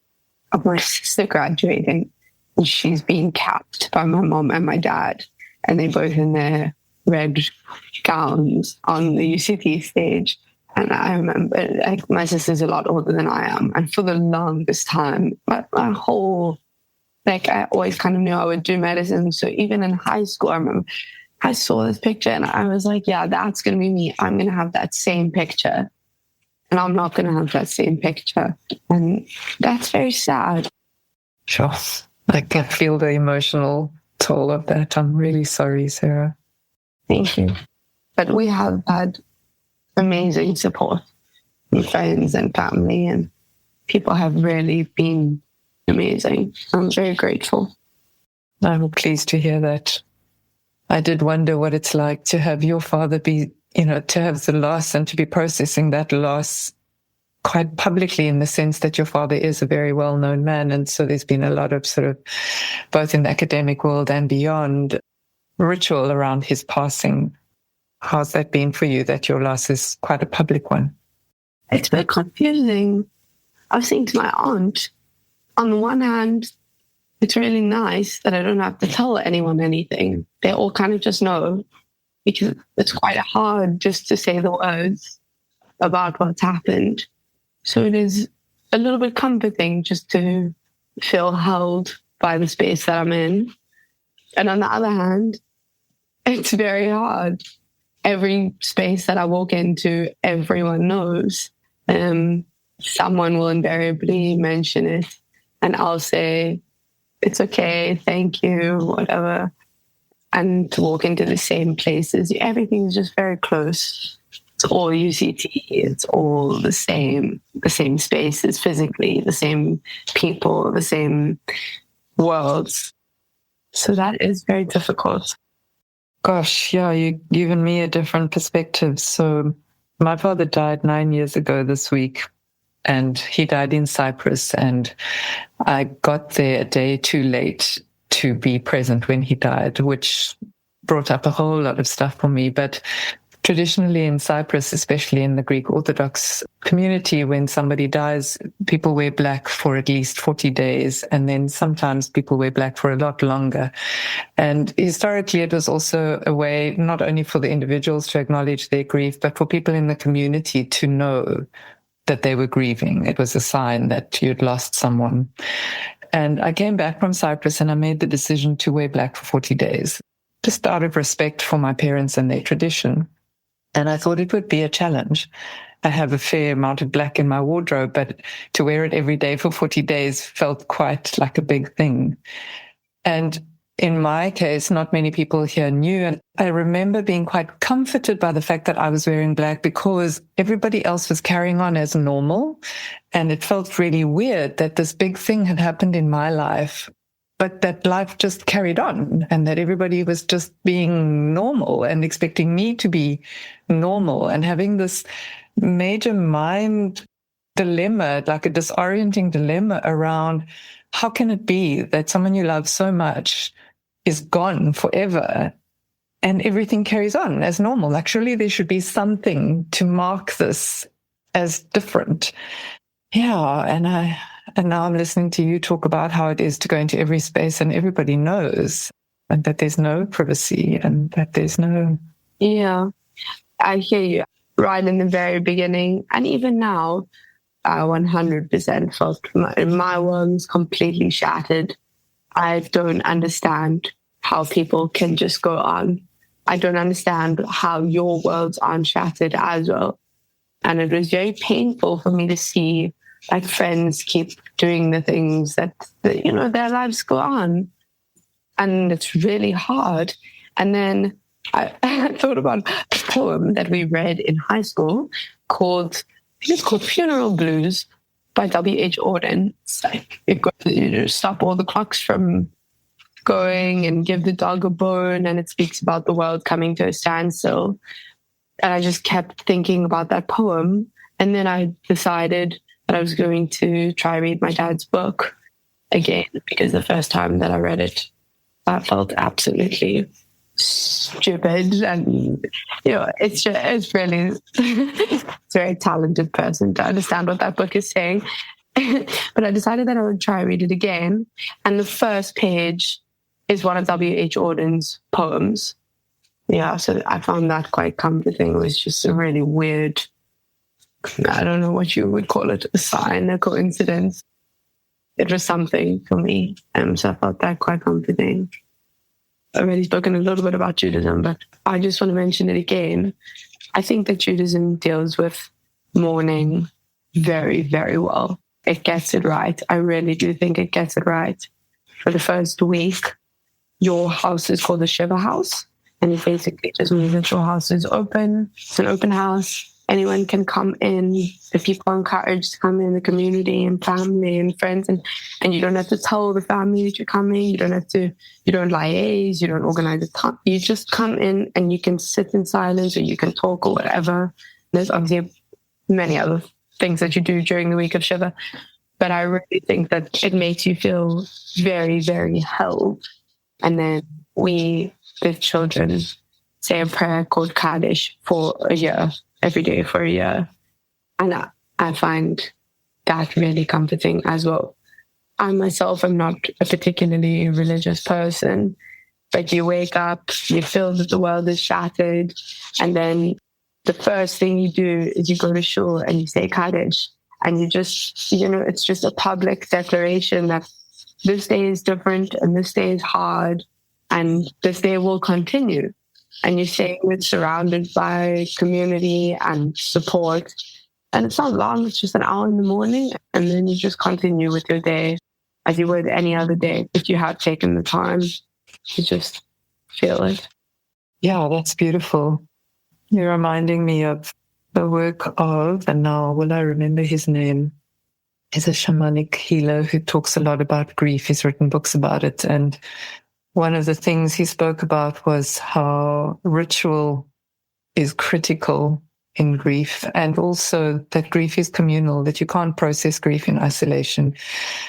of my sister graduating and she's being capped by my mom and my dad, and they're both in their red gowns on the UCT stage. And I remember, my sister's a lot older than I am. And for the longest time, my whole, I always kind of knew I would do medicine. So even in high school, I remember I saw this picture and I was like, yeah, that's going to be me. I'm going to have that same picture. And I'm not going to have that same picture. And that's very sad. Sure. I can feel the emotional toll of that. I'm really sorry, Sarah. Thank you. But we have had amazing support from friends and family, and people have really been amazing. I'm very grateful. I'm pleased to hear that. I did wonder what it's like to have your father be, to have the loss and to be processing that loss quite publicly, in the sense that your father is a very well-known man. And so there's been a lot of sort of, both in the academic world and beyond, ritual around his passing. How's that been for you, that your loss is quite a public one? It's very confusing. I was saying to my aunt, on the one hand, it's really nice that I don't have to tell anyone anything. They all kind of just know, because it's quite hard just to say the words about what's happened. So it is a little bit comforting just to feel held by the space that I'm in. And on the other hand, it's very hard. Every space that I walk into, everyone knows. Someone will invariably mention it, and I'll say, it's okay, thank you, whatever. And to walk into the same places, everything's just very close. It's all UCT, it's all the same spaces physically, the same people, the same worlds. So that is very difficult. Gosh, yeah, you've given me a different perspective. So my father died 9 years ago this week, and he died in Cyprus, and I got there a day too late to be present when he died, which brought up a whole lot of stuff for me. But traditionally in Cyprus, especially in the Greek Orthodox community, when somebody dies, people wear black for at least 40 days, and then sometimes people wear black for a lot longer. And historically, it was also a way not only for the individuals to acknowledge their grief, but for people in the community to know that they were grieving. It was a sign that you'd lost someone. And I came back from Cyprus and I made the decision to wear black for 40 days, just out of respect for my parents and their tradition. And I thought it would be a challenge. I have a fair amount of black in my wardrobe, but to wear it every day for 40 days felt quite like a big thing. And in my case, not many people here knew. And I remember being quite comforted by the fact that I was wearing black, because everybody else was carrying on as normal. And it felt really weird that this big thing had happened in my life, but that life just carried on, and that everybody was just being normal and expecting me to be normal, and having this major mind dilemma, like a disorienting dilemma around how can it be that someone you love so much is gone forever and everything carries on as normal. Like, surely there should be something to mark this as different. Yeah, and now I'm listening to you talk about how it is to go into every space and everybody knows, and that there's no privacy, and that there's no... Yeah, I hear you. Right in the very beginning, and even now, I 100% felt my world's completely shattered. I don't understand how people can just go on. I don't understand how your worlds aren't shattered as well. And it was very painful for me to see like friends keep doing the things that their lives go on. And it's really hard. And then I thought about a poem that we read in high school called Funeral Blues by W.H. Auden. It's like, it goes, stop all the clocks from going and give the dog a bone. And it speaks about the world coming to a standstill. And I just kept thinking about that poem. And then I decided that I was going to try read my dad's book again, because the first time that I read it, I felt absolutely stupid. And, it's really, it's a very talented person to understand what that book is saying. But I decided that I would try read it again. And the first page is one of W.H. Auden's poems. Yeah, so I found that quite comforting. It was just a really weird, I don't know what you would call it, a sign, a coincidence. It was something for me. So I felt that quite comforting. I've already spoken a little bit about Judaism, but I just want to mention it again. I think that Judaism deals with mourning very, very well. It gets it right. I really do think it gets it right. For the first week, your house is called the Shiva house. And it basically just means that your house is open. It's an open house. Anyone can come in. The people are encouraged to come in, the community and family and friends. And you don't have to tell the family that you're coming. You don't liaise. You don't organize a time. You just come in and you can sit in silence, or you can talk or whatever. There's obviously many other things that you do during the week of Shiva. But I really think that it makes you feel very, very held. And then we, the children, say a prayer called Kaddish for a year, every day for a year. And I find that really comforting as well. I myself am not a particularly religious person, but you wake up, you feel that the world is shattered, and then the first thing you do is you go to shul and you say Kaddish, and you just, it's just a public declaration that this day is different and this day is hard and this day will continue. And you're saying it's surrounded by community and support. And it's not long, it's just an hour in the morning, and then you just continue with your day as you would any other day if you had taken the time to just feel it. Yeah, that's beautiful. You're reminding me of the work of, and now will I remember his name? He's a shamanic healer who talks a lot about grief. He's written books about it. And one of the things he spoke about was how ritual is critical in grief, and also that grief is communal, that you can't process grief in isolation.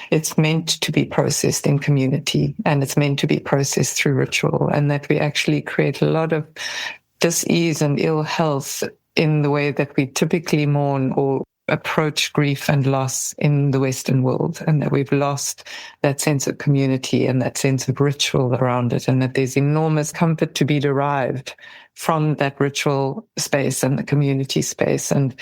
It's meant to be processed in community, and it's meant to be processed through ritual, and that we actually create a lot of dis-ease and ill health in the way that we typically mourn or approach grief and loss in the Western world, and that we've lost that sense of community and that sense of ritual around it, and that there's enormous comfort to be derived from that ritual space and the community space. And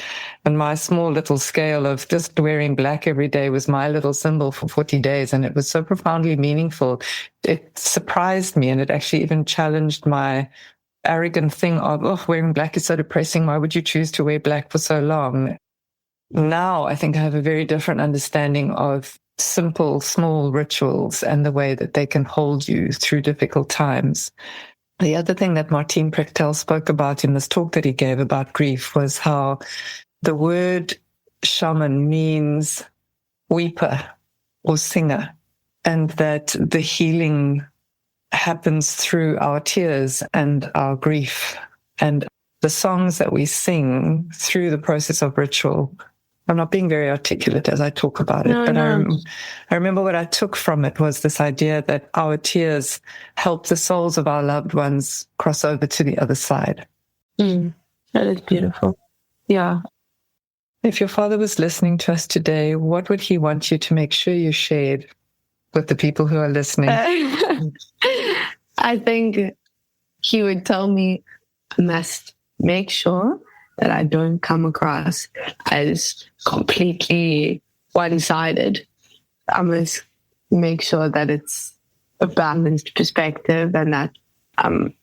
my small little scale of just wearing black every day was my little symbol for 40 days, and it was so profoundly meaningful. It surprised me, and it actually even challenged my arrogant thing of, oh, wearing black is so depressing. Why would you choose to wear black for so long? Now I think I have a very different understanding of simple, small rituals and the way that they can hold you through difficult times. The other thing that Martin Prechtel spoke about in this talk that he gave about grief was how the word shaman means weeper or singer, and that the healing happens through our tears and our grief, and the songs that we sing through the process of ritual. I'm not being very articulate as I talk about it, but no. I remember what I took from it was this idea that our tears help the souls of our loved ones cross over to the other side. That is beautiful. Yeah. If your father was listening to us today, what would he want you to make sure you shared with the people who are listening? I think he would tell me I must make sure that I don't come across as completely one-sided. I must make sure that it's a balanced perspective and that I'm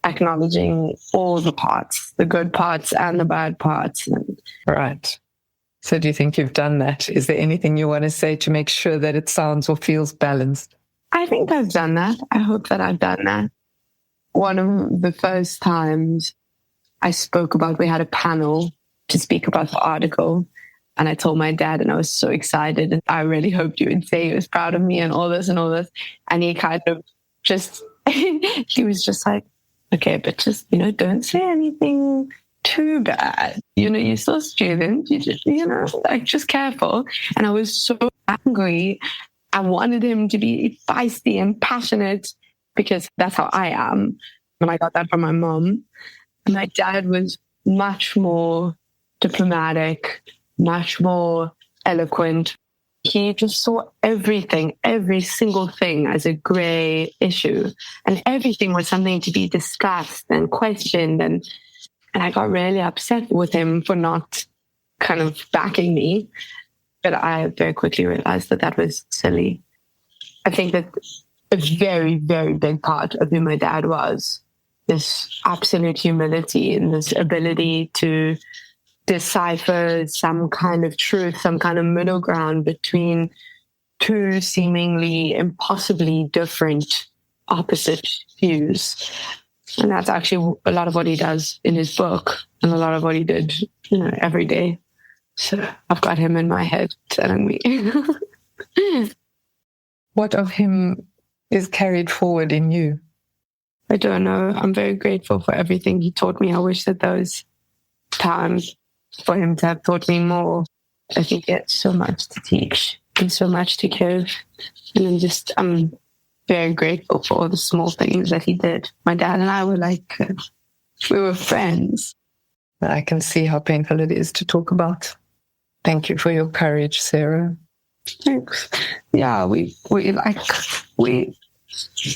acknowledging all the parts, the good parts and the bad parts. Right. So do you think you've done that? Is there anything you want to say to make sure that it sounds or feels balanced? I think I've done that. I hope that I've done that. One of the first times I spoke about, we had a panel to speak about the article, and I told my dad, and I was so excited, and I really hoped you would say he was proud of me and all this. And he kind of just, he was just like, okay, but just, don't say anything too bad. You're still a student. You just, just careful. And I was so angry. I wanted him to be feisty and passionate because that's how I am. And I got that from my mom. My dad was much more diplomatic, much more eloquent. He just saw everything, every single thing as a gray issue. And everything was something to be discussed and questioned. And I got really upset with him for not kind of backing me. But I very quickly realized that that was silly. I think that a very, very big part of who my dad was, this absolute humility and this ability to decipher some kind of truth, some kind of middle ground between two seemingly impossibly different opposite views. And that's actually a lot of what he does in his book and a lot of what he did, every day. So I've got him in my head telling me. What of him is carried forward in you? I don't know. I'm very grateful for everything he taught me. I wish that those times for him to have taught me more. I think he had so much to teach and so much to give. And I'm very grateful for all the small things that he did. My dad and I were we were friends. I can see how painful it is to talk about. Thank you for your courage, Sarah. Thanks. Yeah,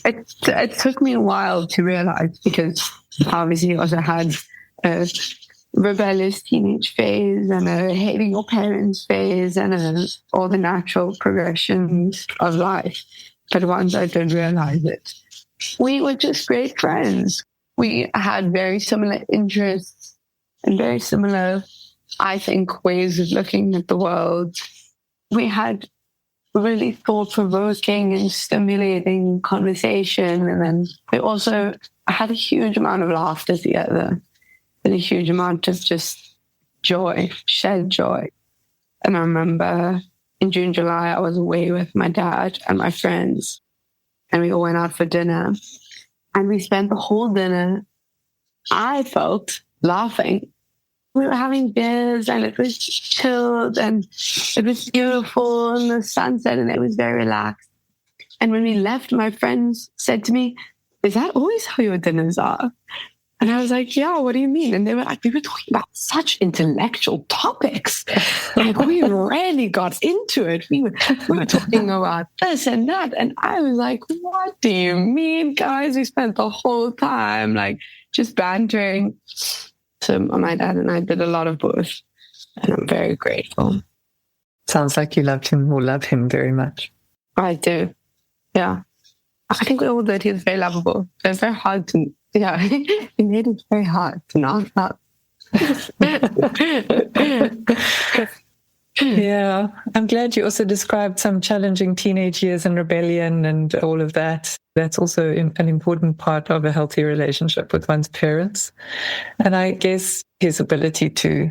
it took me a while to realize, because obviously I also had a rebellious teenage phase and a hating your parents phase and all the natural progressions of life. But once I did realize it, we were just great friends. We had very similar interests and very similar, I think, ways of looking at the world. We had really thought-provoking and stimulating conversation. And then we also had a huge amount of laughter together and a huge amount of just joy, shared joy. And I remember in June, July, I was away with my dad and my friends, and we all went out for dinner. And we spent the whole dinner, I felt, laughing. We were having beers and it was chilled and it was beautiful and the sunset and it was very relaxed. And when we left, my friends said to me, "Is that always how your dinners are?" And I was like, "Yeah, what do you mean?" And they were like, "We were talking about such intellectual topics. Like, we really got into it. We were talking about this and that." And I was like, "What do you mean, guys? We spent the whole time just bantering." So my dad and I did a lot of both, and I'm very grateful. Sounds like you loved him or love him very much. I do. Yeah. I think we all did. He was very lovable. It was very hard to, he made it very hard to not love. Yeah, I'm glad you also described some challenging teenage years and rebellion and all of that. That's also an important part of a healthy relationship with one's parents. And I guess his ability to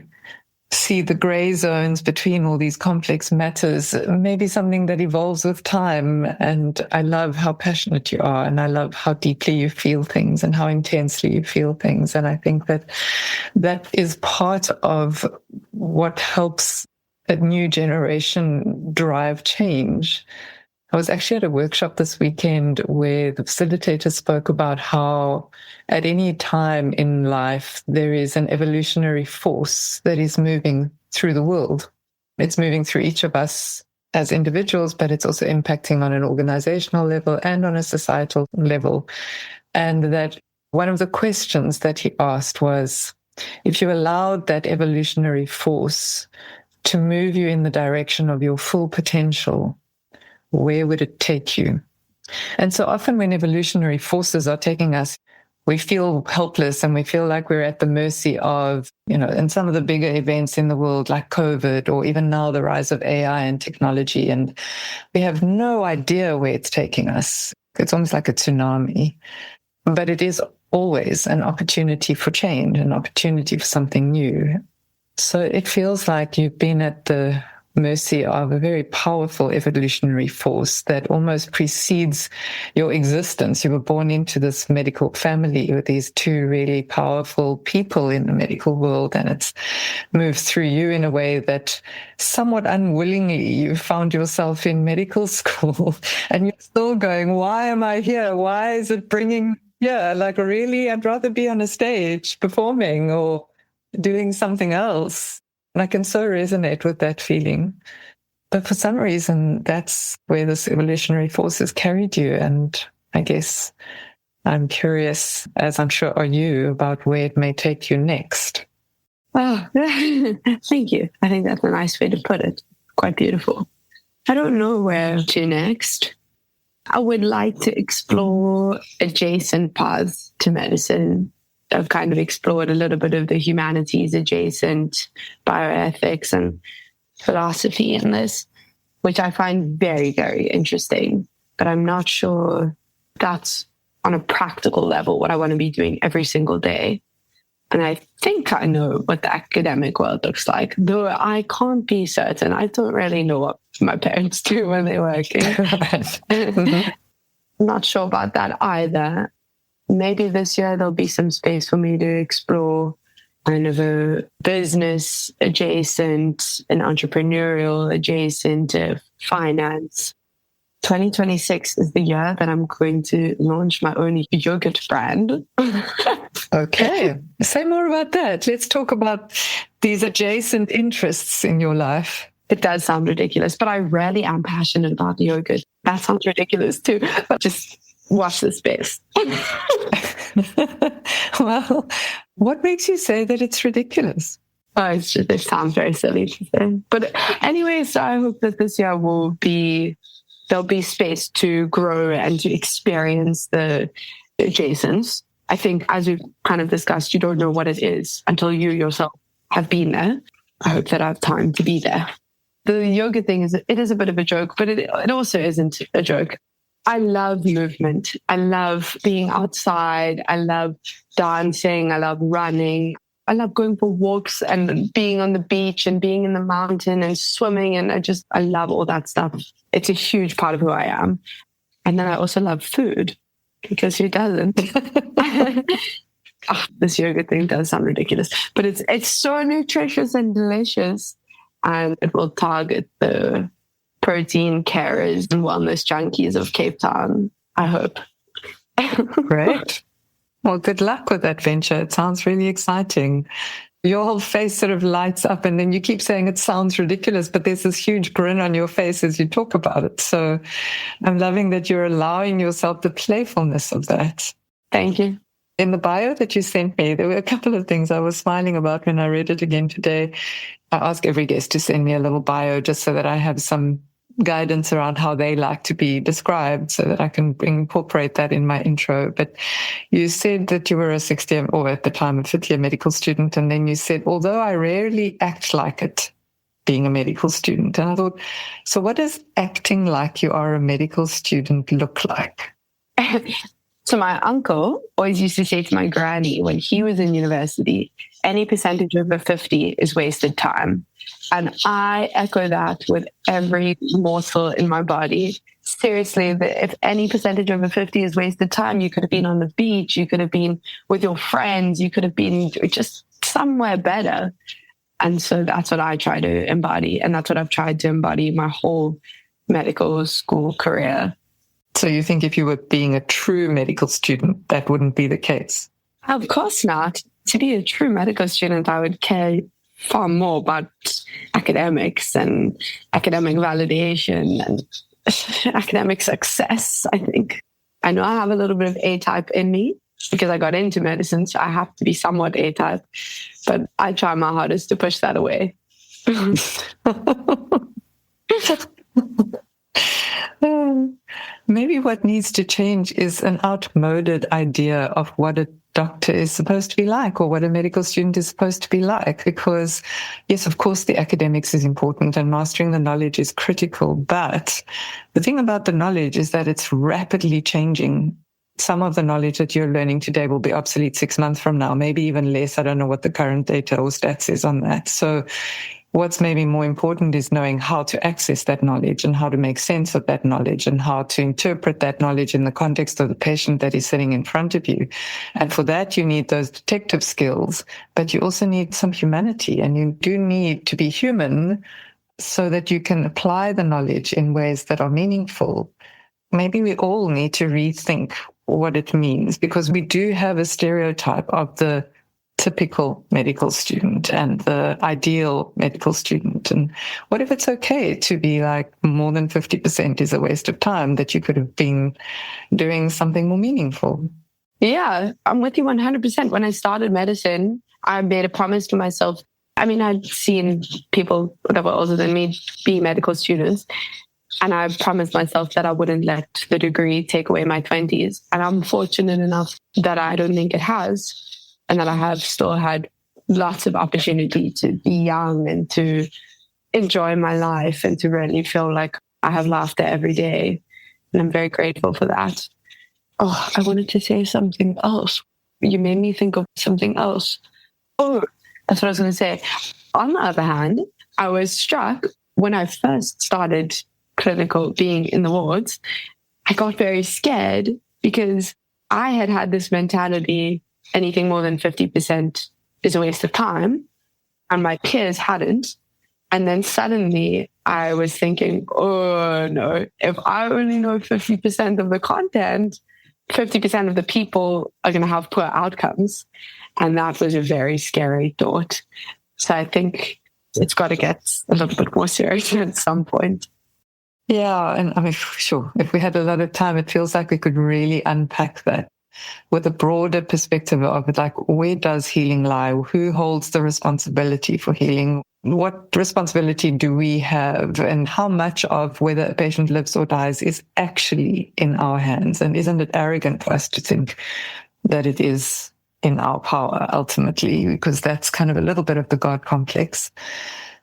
see the gray zones between all these complex matters may be something that evolves with time. And I love how passionate you are, and I love how deeply you feel things and how intensely you feel things. And I think that is part of what helps a new generation drive change. I was actually at a workshop this weekend where the facilitator spoke about how at any time in life there is an evolutionary force that is moving through the world. It's moving through each of us as individuals, but it's also impacting on an organizational level and on a societal level. And that one of the questions that he asked was, if you allowed that evolutionary force to move you in the direction of your full potential, where would it take you? And so often when evolutionary forces are taking us, we feel helpless and we feel like we're at the mercy of, and some of the bigger events in the world like COVID, or even now the rise of AI and technology. And we have no idea where it's taking us. It's almost like a tsunami. But it is always an opportunity for change, an opportunity for something new. So it feels like you've been at the mercy of a very powerful evolutionary force that almost precedes your existence. You were born into this medical family with these two really powerful people in the medical world, and it's moved through you in a way that somewhat unwillingly you found yourself in medical school and you're still going, why am I here? Why is it bringing here? Really, I'd rather be on a stage performing or doing something else. And I can so resonate with that feeling. But for some reason, that's where this evolutionary force has carried you. And I guess I'm curious, as I'm sure are you, about where it may take you next. Oh, thank you. I think that's a nice way to put it. Quite beautiful. I don't know where to next. I would like to explore adjacent paths to medicine. I've kind of explored a little bit of the humanities adjacent, bioethics and philosophy in this, which I find very, very interesting. But I'm not sure that's on a practical level what I want to be doing every single day. And I think I know what the academic world looks like, though I can't be certain. I don't really know what my parents do when they're working. I'm not sure about that either. Maybe this year there'll be some space for me to explore kind of a business adjacent, an entrepreneurial adjacent, finance. 2026 is the year that I'm going to launch my own yogurt brand. Okay. Say more about that. Let's talk about these adjacent interests in your life. It does sound ridiculous, but I really am passionate about yogurt. That sounds ridiculous too, but just watch this space. Well, what makes you say that it's ridiculous? Oh, it sounds very silly to say. But anyway, so I hope that this year there'll be space to grow and to experience the adjacents. I think, as we've kind of discussed, you don't know what it is until you yourself have been there. I hope that I have time to be there. The yoga thing is a bit of a joke, but it also isn't a joke. I love movement. I love being outside. I love dancing. I love running. I love going for walks and being on the beach and being in the mountain and swimming. And I love all that stuff. It's a huge part of who I am. And then I also love food, because who doesn't? This yoga thing does sound ridiculous, but it's so nutritious and delicious. And it will target the protein carers and wellness junkies of Cape Town, I hope. Great. Well, good luck with that venture. It sounds really exciting. Your whole face sort of lights up, and then you keep saying it sounds ridiculous, but there's this huge grin on your face as you talk about it. So I'm loving that you're allowing yourself the playfulness of that. Thank you. In the bio that you sent me, there were a couple of things I was smiling about when I read it again today. I ask every guest to send me a little bio just so that I have some guidance around how they like to be described, so that I can incorporate that in my intro. But you said that you were a 60th, or at the time a 50th medical student, and then you said, although I rarely act like it, being a medical student. And I thought, so what does acting like you are a medical student look like? So my uncle always used to say to my granny when he was in university, any percentage over 50 is wasted time. And I echo that with every morsel in my body. Seriously, if any percentage over 50 is wasted time, you could have been on the beach, you could have been with your friends, you could have been just somewhere better. And so that's what I try to embody. And that's what I've tried to embody my whole medical school career. So you think if you were being a true medical student, that wouldn't be the case? Of course not. To be a true medical student, I would care far more about academics and academic validation and academic success, I think. I know I have a little bit of A-type in me because I got into medicine, so I have to be somewhat A-type, but I try my hardest to push that away. Maybe what needs to change is an outmoded idea of what a doctor is supposed to be like, or what a medical student is supposed to be like. Because, yes, of course, the academics is important and mastering the knowledge is critical. But the thing about the knowledge is that it's rapidly changing. Some of the knowledge that you're learning today will be obsolete 6 months from now, maybe even less. I don't know what the current data or stats is on that. So what's maybe more important is knowing how to access that knowledge and how to make sense of that knowledge and how to interpret that knowledge in the context of the patient that is sitting in front of you. And for that, you need those detective skills, but you also need some humanity, and you do need to be human so that you can apply the knowledge in ways that are meaningful. Maybe we all need to rethink what it means, because we do have a stereotype of the typical medical student and the ideal medical student. And what if it's okay to be like more than 50% is a waste of time, that you could have been doing something more meaningful? Yeah, I'm with you 100%. When I started medicine, I made a promise to myself. I mean, I'd seen people that were older than me be medical students, and I promised myself that I wouldn't let the degree take away my 20s. And I'm fortunate enough that I don't think it has, and that I have still had lots of opportunity to be young and to enjoy my life and to really feel like I have laughter every day. And I'm very grateful for that. Oh, I wanted to say something else. You made me think of something else. Oh, that's what I was going to say. On the other hand, I was struck when I first started clinical, being in the wards. I got very scared because I had this mentality, anything more than 50% is a waste of time, and my peers hadn't. And then suddenly I was thinking, oh no, if I only know 50% of the content, 50% of the people are going to have poor outcomes. And that was a very scary thought. So I think it's got to get a little bit more serious at some point. Yeah, and I mean, sure, if we had a lot of time, it feels like we could really unpack that with a broader perspective of like, where does healing lie? Who holds the responsibility for healing? What responsibility do we have? And how much of whether a patient lives or dies is actually in our hands? And isn't it arrogant for us to think that it is in our power ultimately? Because that's kind of a little bit of the God complex.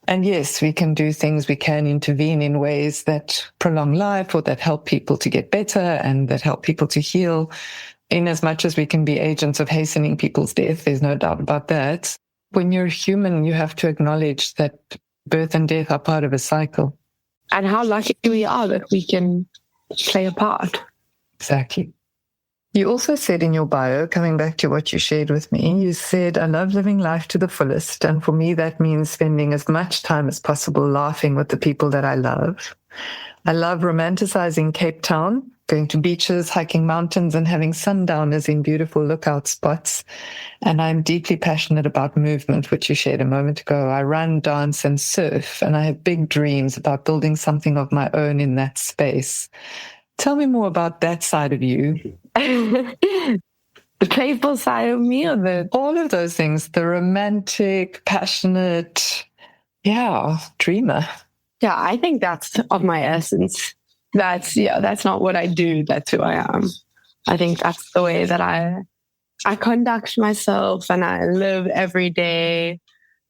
And yes, we can do things, we can intervene in ways that prolong life or that help people to get better and that help people to heal. In as much as we can be agents of hastening people's death, there's no doubt about that. When you're human, you have to acknowledge that birth and death are part of a cycle. And how lucky we are that we can play a part. Exactly. You also said in your bio, coming back to what you shared with me, you said, I love living life to the fullest. And for me, that means spending as much time as possible laughing with the people that I love. I love romanticizing Cape Town, going to beaches, hiking mountains, and having sundowners in beautiful lookout spots. And I'm deeply passionate about movement, which you shared a moment ago. I run, dance, and surf, and I have big dreams about building something of my own in that space. Tell me more about that side of you. The playful side of me, or all of those things, the romantic, passionate, dreamer. Yeah, I think that's of my essence. That's not what I do. That's who I am. I think that's the way that I conduct myself and I live every day,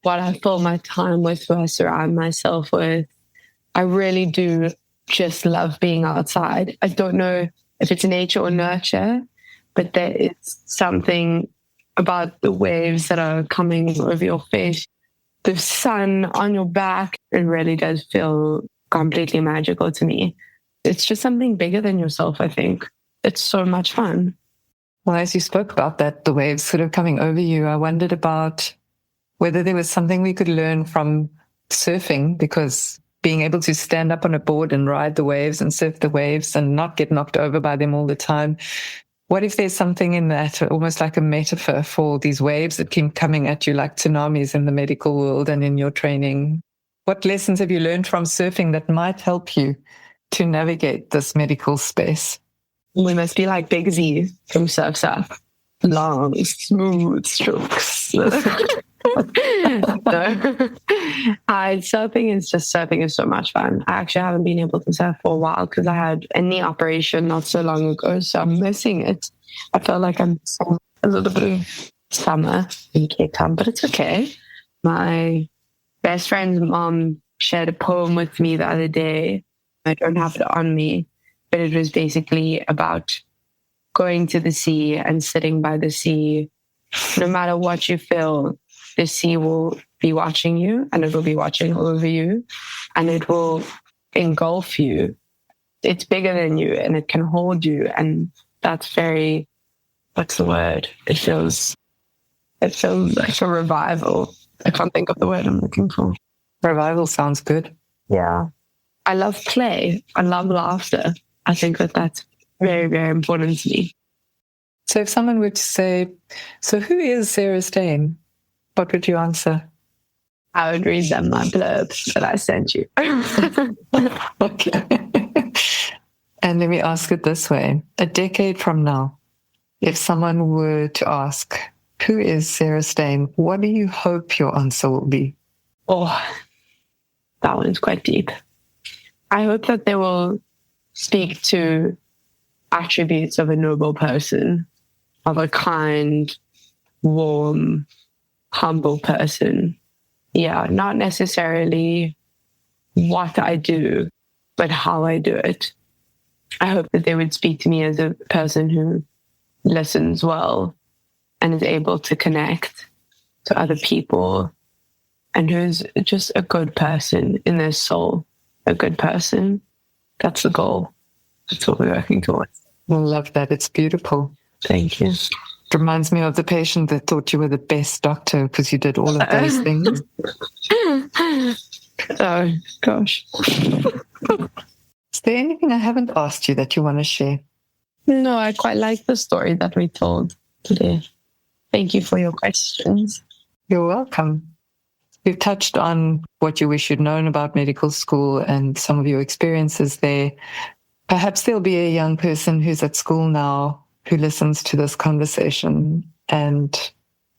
what I fill my time with, who I surround myself with. I really do just love being outside. I don't know if it's nature or nurture, but there is something about the waves that are coming over your face, the sun on your back. It really does feel completely magical to me. It's just something bigger than yourself, I think. It's so much fun. Well, as you spoke about that, the waves sort of coming over you, I wondered about whether there was something we could learn from surfing, because being able to stand up on a board and ride the waves and surf the waves and not get knocked over by them all the time. What if there's something in that, almost like a metaphor for these waves that keep coming at you like tsunamis in the medical world and in your training? What lessons have you learned from surfing that might help you to navigate this medical space? We must be like Big Z from Surf Surf. Long, smooth strokes. Surfing is so much fun. I actually haven't been able to surf for a while because I had a knee operation not so long ago, so I'm missing it. I feel like I'm missing a little bit of summer in Cape Town, but it's okay. My best friend's mom shared a poem with me the other day. I don't have it on me, but it was basically about going to the sea and sitting by the sea. No matter what you feel, the sea will be watching you, and it will be watching over you, and it will engulf you. It's bigger than you, and it can hold you. And that's very, what's the word? It feels like a revival. I can't think of the word I'm looking for. Revival sounds good. Yeah. I love play. I love laughter. I think that's very, very important to me. So if someone were to say, so who is Sarah Stein? What would you answer? I would read them my blurb that I sent you. Okay. And let me ask it this way. A decade from now, if someone were to ask, who is Sarah Stein? What do you hope your answer will be? Oh, that one's quite deep. I hope that they will speak to attributes of a noble person, of a kind, warm, humble person. Yeah, not necessarily what I do, but how I do it. I hope that they would speak to me as a person who listens well and is able to connect to other people, and who's just a good person in their soul, a good person. That's the goal. That's what we're working towards. I love that. It's beautiful. Thank you. It reminds me of the patient that thought you were the best doctor because you did all of those things. Oh, gosh. Is there anything I haven't asked you that you want to share? No, I quite like the story that we told today. Thank you for your questions. You're welcome. We've touched on what you wish you'd known about medical school and some of your experiences there. Perhaps there'll be a young person who's at school now who listens to this conversation and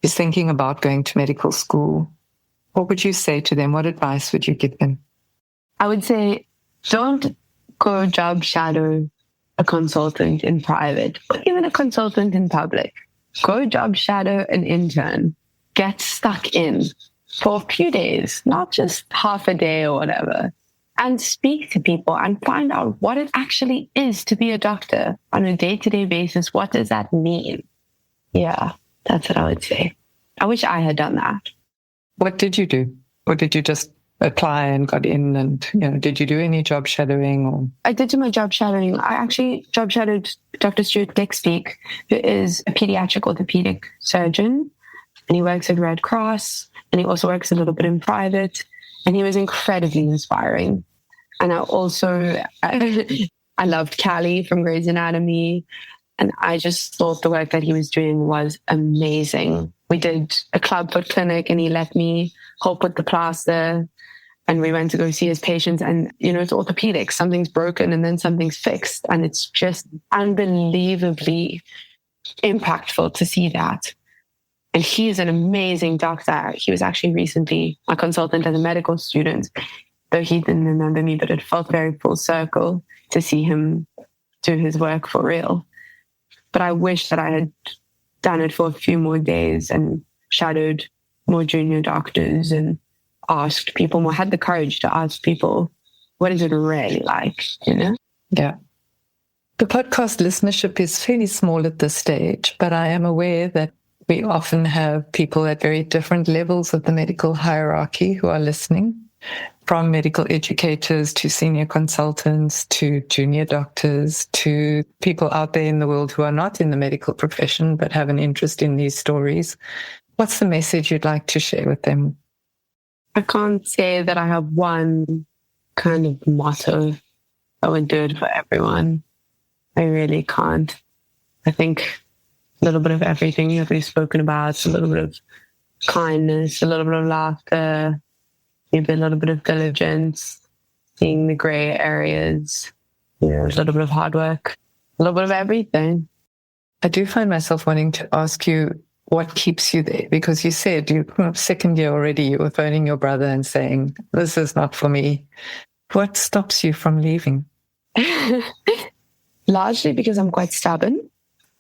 is thinking about going to medical school. What would you say to them? What advice would you give them? I would say don't go job shadow a consultant in private, or even a consultant in public. Go job shadow an intern. Get stuck in for a few days, not just half a day or whatever, and speak to people and find out what it actually is to be a doctor on a day-to-day basis. What does that mean? Yeah, that's what I would say. I wish I had done that. What did you do? Or did you just apply and got in and, did you do any job shadowing? Or? I did do my job shadowing. I actually job shadowed Dr. Stuart Dixpeak, who is a pediatric orthopedic surgeon, and he works at Red Cross, and he also works a little bit in private, and he was incredibly inspiring. And I also, I loved Callie from Grey's Anatomy, and I just thought the work that he was doing was amazing. We did a clubfoot clinic, and he let me help with the plaster, and we went to go see his patients. And, it's orthopedics. Something's broken and then something's fixed. And it's just unbelievably impactful to see that. And he's an amazing doctor. He was actually recently a consultant as a medical student, though he didn't remember me, but it felt very full circle to see him do his work for real. But I wish that I had done it for a few more days and shadowed more junior doctors and asked people more, had the courage to ask people, what is it really like, Yeah. The podcast listenership is fairly small at this stage, but I am aware that we often have people at very different levels of the medical hierarchy who are listening, from medical educators to senior consultants to junior doctors to people out there in the world who are not in the medical profession but have an interest in these stories. What's the message you'd like to share with them? I can't say that I have one kind of motto that would do it for everyone. I really can't. I think a little bit of everything that we've spoken about, a little bit of kindness, a little bit of laughter, maybe a little bit of diligence, seeing the gray areas, a little bit of hard work, a little bit of everything. I do find myself wanting to ask you what keeps you there, because you said you second year already, you were phoning your brother and saying, this is not for me. What stops you from leaving? Largely because I'm quite stubborn.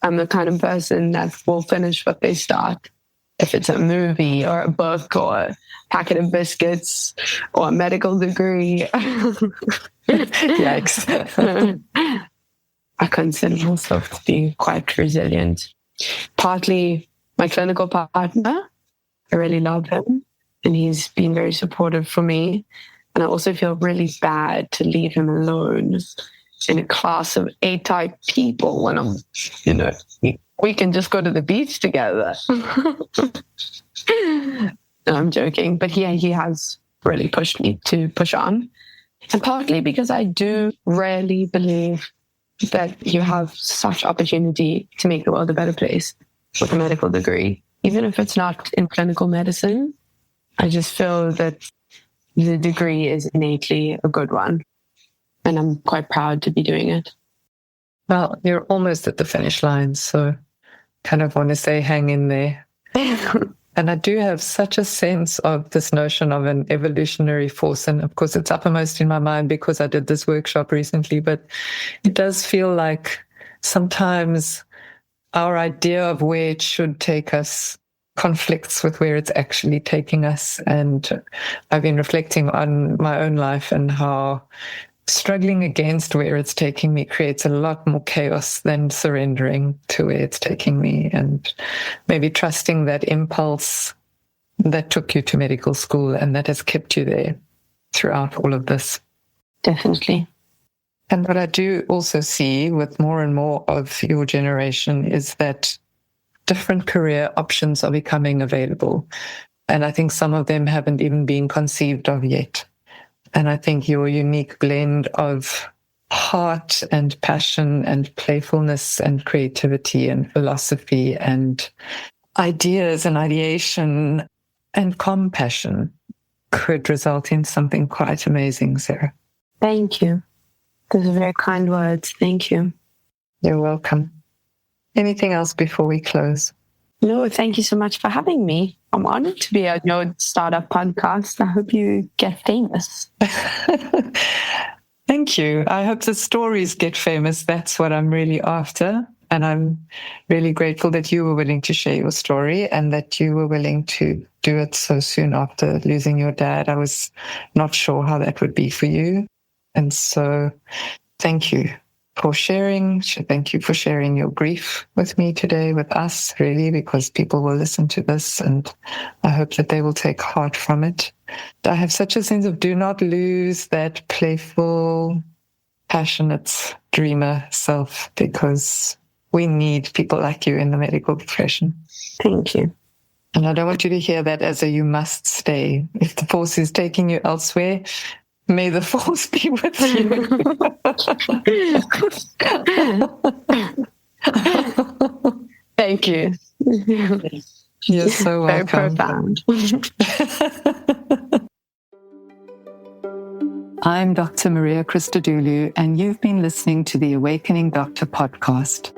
I'm the kind of person that will finish what they start. If it's a movie or a book or a packet of biscuits or a medical degree. Yikes. I consider myself to be quite resilient. Partly my clinical partner, I really love him, and he's been very supportive for me. And I also feel really bad to leave him alone in a class of 8 type people when I'm, we can just go to the beach together. No, I'm joking. But he has really pushed me to push on. And partly because I do really believe that you have such opportunity to make the world a better place with a medical degree. Even if it's not in clinical medicine, I just feel that the degree is innately a good one. And I'm quite proud to be doing it. Well, you're almost at the finish line, so kind of want to say hang in there. And I do have such a sense of this notion of an evolutionary force. And of course, it's uppermost in my mind because I did this workshop recently, but it does feel like sometimes our idea of where it should take us conflicts with where it's actually taking us. And I've been reflecting on my own life and how struggling against where it's taking me creates a lot more chaos than surrendering to where it's taking me, and maybe trusting that impulse that took you to medical school and that has kept you there throughout all of this. Definitely. And what I do also see with more and more of your generation is that different career options are becoming available. And I think some of them haven't even been conceived of yet. And I think your unique blend of heart and passion and playfulness and creativity and philosophy and ideas and ideation and compassion could result in something quite amazing, Sarah. Thank you. Those are very kind words. Thank you. You're welcome. Anything else before we close? No, thank you so much for having me. I'm honored to be on your startup podcast. I hope you get famous. Thank you. I hope the stories get famous. That's what I'm really after. And I'm really grateful that you were willing to share your story and that you were willing to do it so soon after losing your dad. I was not sure how that would be for you. And so thank you for sharing. Thank you for sharing your grief with me today, with us, really, because people will listen to this and I hope that they will take heart from it. I have such a sense of do not lose that playful, passionate dreamer self, because we need people like you in the medical profession. Thank you. And I don't want you to hear that as a you must stay. If the force is taking you elsewhere, may the force be with you. Thank you. You're so welcome. Very profound. I'm Dr. Maria Christodoulou, and you've been listening to the Awakening Doctor podcast.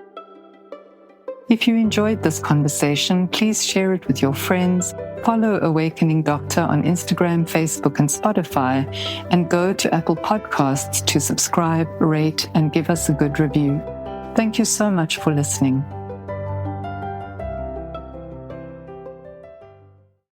If you enjoyed this conversation, please share it with your friends, follow Awakening Doctor on Instagram, Facebook, and Spotify, and go to Apple Podcasts to subscribe, rate, and give us a good review. Thank you so much for listening.